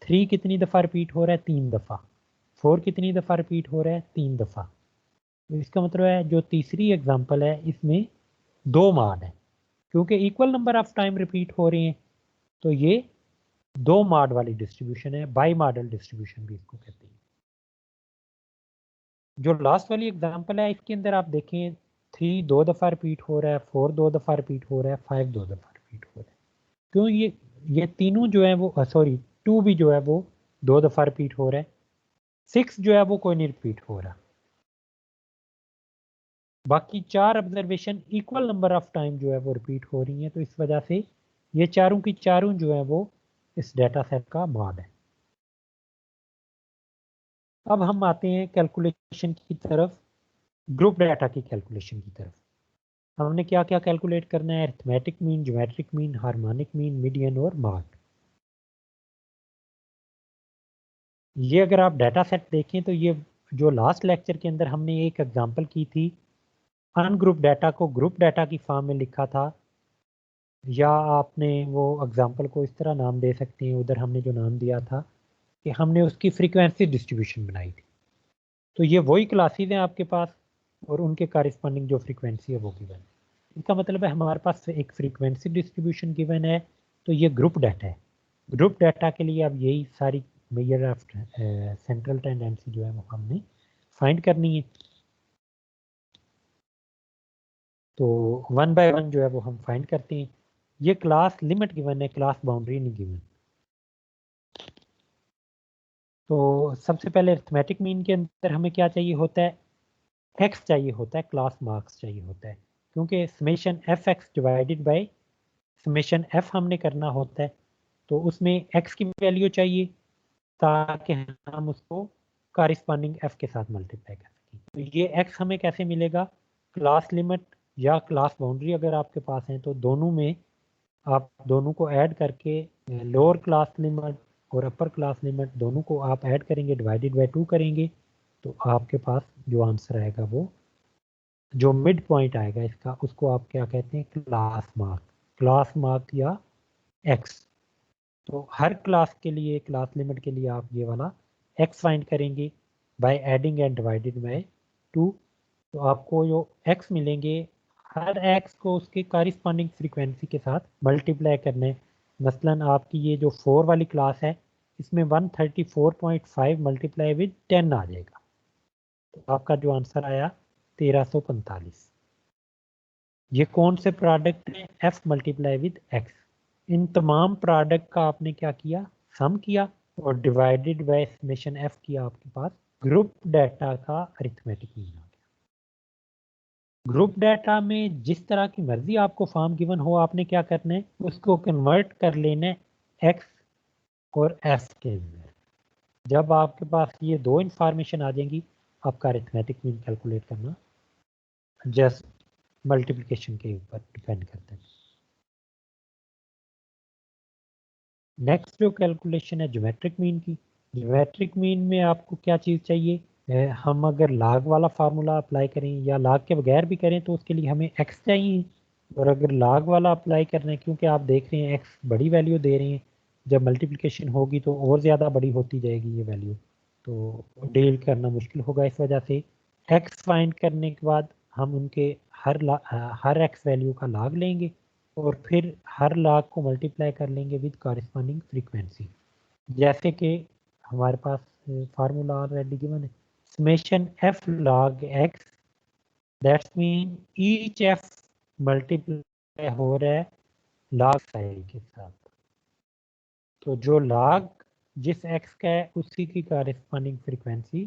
3 कितनी दफ़ा रिपीट हो रहा है? 3 दफ़ा। 4 कितनी दफ़ा रिपीट हो रहा है? 3 दफ़ा। तो इसका मतलब है जो तीसरी एग्जांपल है इसमें 2 माड है, क्योंकि equal number of time repeat हो रहे हैं तो ये 2 माड वाली डिस्ट्रीब्यूशन है, बाई मॉडल डिस्ट्रीब्यूशन भी इसको कहते हैं। जो लास्ट वाली एग्जांपल है इसके अंदर आप देखें 3 2 दफ़ा रिपीट हो रहा है, 4 2 दफ़ा रिपीट हो रहा है, 5 2 दफ़ा रिपीट हो रहा है। क्यों? ये तीनों जो है वो सॉरी 2 भी जो है वो 2 दफ़ा रिपीट हो रहा है, 6 जो है वो कोई नहीं रिपीट हो रहा। बाकी 4 observation equal number of time जो है वो रिपीट हो रही हैं, तो इस वजह से ये चारों की चारों जो है वो इस डाटा सेट का मॉड है। अब हम आते हैं कैलकुलेशन की तरफ, ग्रुप डाटा की कैलकुलेशन की तरफ। हमने क्या क्या कैलकुलेट करना है? Arithmetic mean, geometric mean, harmonic mean, median और मॉड। ये अगर आप डाटा सेट देखें तो ये जो लास्ट लेक्चर के अंदर हमने एक एग्जांपल की थी, अनग्रुप डाटा को ग्रुप डाटा की फॉर्म में लिखा था, या आपने वो एग्जांपल को इस तरह नाम दे सकते हैं, उधर हमने जो नाम दिया था कि हमने उसकी फ्रीक्वेंसी डिस्ट्रीब्यूशन बनाई थी। तो ये वही क्लासेज हैं आपके पास और उनके कारस्पॉन्डिंग जो फ्रीक्वेंसी है वो गिवन है। इसका मतलब है हमारे पास एक फ्रीक्वेंसी डिस्ट्रीब्यूशन गिवन है, तो ये ग्रुप डाटा है। ग्रुप डाटा के लिए अब यही सारी मेजर ऑफ सेंट्रल टेंडेंसी जो है वो हमने फाइंड करनी है। तो वन बाय वन जो है वो हम फाइंड करते हैं। ये क्लास लिमिट गिवन है, क्लास बाउंड्री नहीं गिवन। तो सबसे पहले अरिथमेटिक मीन के अंदर हमें क्या चाहिए होता है? एक्स चाहिए होता है, क्लास मार्क्स चाहिए होता है, क्योंकि summation F x divided by summation F हमने करना होता है। तो उसमें एक्स की वैल्यू चाहिए ताकि हम उसको कारस्पॉन्डिंग एफ के साथ मल्टीप्लाई कर सकें। तो ये एक्स हमें कैसे मिलेगा? क्लास लिमिट या क्लास बाउंड्री अगर आपके पास है तो दोनों में आप दोनों को ऐड करके लोअर क्लास लिमिट और अपर क्लास लिमिट दोनों को आप ऐड करेंगे, डिवाइडेड बाय 2 करेंगे, तो आपके पास जो आंसर आएगा वो जो मिड पॉइंट आएगा इसका उसको आप क्या कहते हैं? Class mark. क्लास मार्क या एक्स। तो हर क्लास के लिए, क्लास लिमिट के लिए आप ये वाला एक्स फाइंड करेंगे by adding and divided by 2। तो आपको जो एक्स मिलेंगे, हर एक्स को उसके कारस्पॉन्डिंग फ्रीक्वेंसी के साथ मल्टीप्लाई करने। मसलन आपकी ये जो 4 वाली क्लास है इसमें 134.5 मल्टीप्लाई विद 10 आ जाएगा, तो आपका जो आंसर आया 1345। ये कौन से प्रोडक्ट है? F multiply with x. इन तमाम प्रोडक्ट का आपने क्या किया? सम किया और डिवाइडेड बाय समेशन एफ किया, आपके पास ग्रुप डाटा का अरिथमेटिक मीन आ गया। ग्रुप डाटा में जिस तरह की मर्जी आपको फॉर्म गिवन हो, आपने क्या करना है? उसको कन्वर्ट कर लेना है एक्स और एफ के अंदर। जब आपके पास ये दो इंफॉर्मेशन आ जाएंगी, आपका अरिथमेटिक मीन कैलकुलेट करना जस्ट मल्टीप्लिकेशन के ऊपर डिपेंड करता है। नेक्स्ट जो कैलकुलेशन है ज्योमेट्रिक मीन की। ज्योमेट्रिक मीन में आपको क्या चीज़ चाहिए? हम अगर लाग वाला फार्मूला अप्लाई करें या लाग के बगैर भी करें तो उसके लिए हमें एक्स चाहिए, और अगर लाग वाला अप्लाई करना है, क्योंकि आप देख रहे हैं एक्स बड़ी वैल्यू दे रहे हैं, जब मल्टीप्लिकेशन होगी तो और ज़्यादा बड़ी होती जाएगी ये वैल्यू, तो डील करना मुश्किल होगा। इस वजह से एक्स फाइंड करने के बाद हम उनके हर एक्स वैल्यू का लाग लेंगे और फिर हर लाग को मल्टीप्लाई कर लेंगे विद कॉरेस्पॉन्डिंग फ्रीक्वेंसी। जैसे कि हमारे पास फार्मूला ऑलरेडी गिवन है, summation F log x, that's mean each F multiply हो रहा है लॉग साइड के साथ। तो जो लॉग जिस एक्स का है उसी की कॉरेस्पॉन्डिंग फ्रीक्वेंसी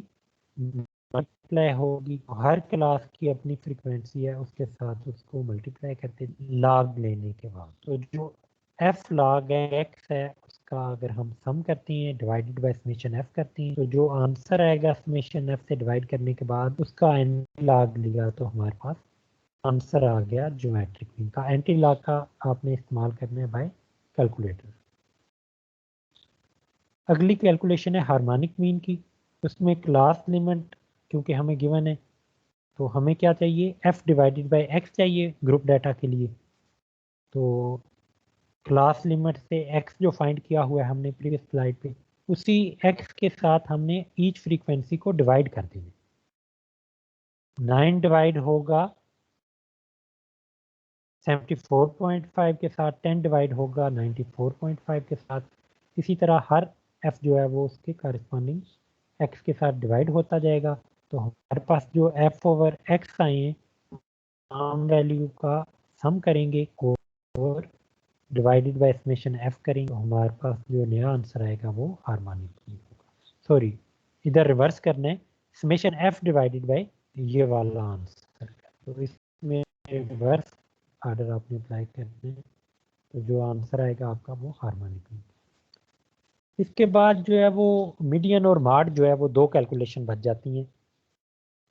मल्टीप्लाई होगी। हर क्लास की अपनी फ्रीक्वेंसी है, उसके साथ उसको मल्टीप्लाई करते लॉग लेने के बाद। तो जो एफ लॉग एक्स है, उसका अगर हम सम करते हैं डिवाइडेड बाय समेशन एफ करते हैं, तो जो आंसर आएगा समेशन एफ से डिवाइड करने के बाद उसका एंटी लॉग लिया तो हमारे पास आंसर आ गया ज्योमेट्रिक मीन का। एंटी लॉग का आपने इस्तेमाल करना है बाय कैलकुलेटर। अगली कैलकुलेशन है हार्मोनिक मीन की। उसमें क्लास लिमिट क्योंकि हमें गिवन है, तो हमें क्या चाहिए, एफ डिवाइडेड बाय एक्स चाहिए ग्रुप डाटा के लिए। तो क्लास लिमिट से एक्स जो फाइंड किया हुआ है हमने प्रीवियस स्लाइड पे, उसी एक्स के साथ हमने ईच फ्रीक्वेंसी को डिवाइड कर देना। 9 डिवाइड होगा 74.5 के साथ, 10 डिवाइड होगा 94.5 के साथ। इसी तरह हर एफ जो है वो उसके करस्पॉन्डिंग एक्स के साथ डिवाइड होता जाएगा। तो हमारे पास जो एफ ओवर एक्स आए हैं, आम वैल्यू का सम करेंगे और डिवाइडेड बाय समेशन एफ करेंगे, तो हमारे पास जो नया आंसर आएगा वो हार्मोनिक मीन होगा। सॉरी, इधर रिवर्स करना है, समेशन एफ डिवाइडेड बाय ये वाला आंसर। तो इसमें रिवर्स ऑर्डर आपने अप्लाई करना है, तो जो आंसर आएगा आपका वो हार्मोनिक मीन। इसके बाद जो है वो मीडियन और मार्ड जो है वो दो कैलकुलेशन बच जाती हैं।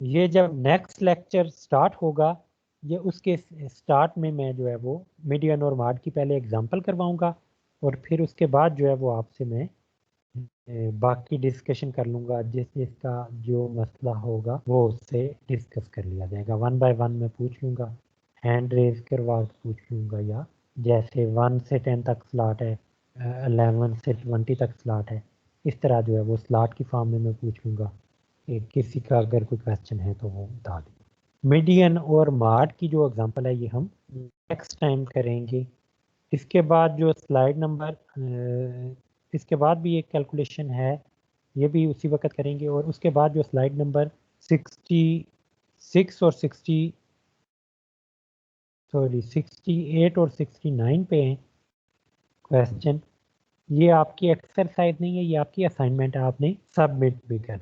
ये जब नेक्स्ट लेक्चर स्टार्ट होगा, ये उसके स्टार्ट में मैं जो है वो मीडियन और मार्ड की पहले एग्जांपल करवाऊंगा, और फिर उसके बाद जो है वो आपसे मैं बाकी डिस्कशन कर लूँगा। जिसका जो मसला होगा वो उससे डिस्कस कर लिया जाएगा। 1 बाय 1 मैं पूछ लूँगा, हैंड रेज करवा के पूछ लूँगा, या जैसे 1 से 10 तक स्लॉट है, 11 से 20 तक स्लॉट है, इस तरह जो है वो स्लॉट की फॉर्म में मैं पूछ लूँगा कि किसी का अगर कोई क्वेश्चन है तो वो बता दें। मीडियन और मार्ड की जो एग्जांपल है ये हम नेक्स्ट टाइम करेंगे। इसके बाद जो स्लाइड नंबर, इसके बाद भी एक कैलकुलेशन है, ये भी उसी वक्त करेंगे। और उसके बाद जो स्लाइड नंबर 66 और 68 और 69 पे हैं क्वेश्चन, ये आपकी एक्सरसाइज नहीं है, ये आपकी असाइनमेंट है, आपने सबमिट भी कर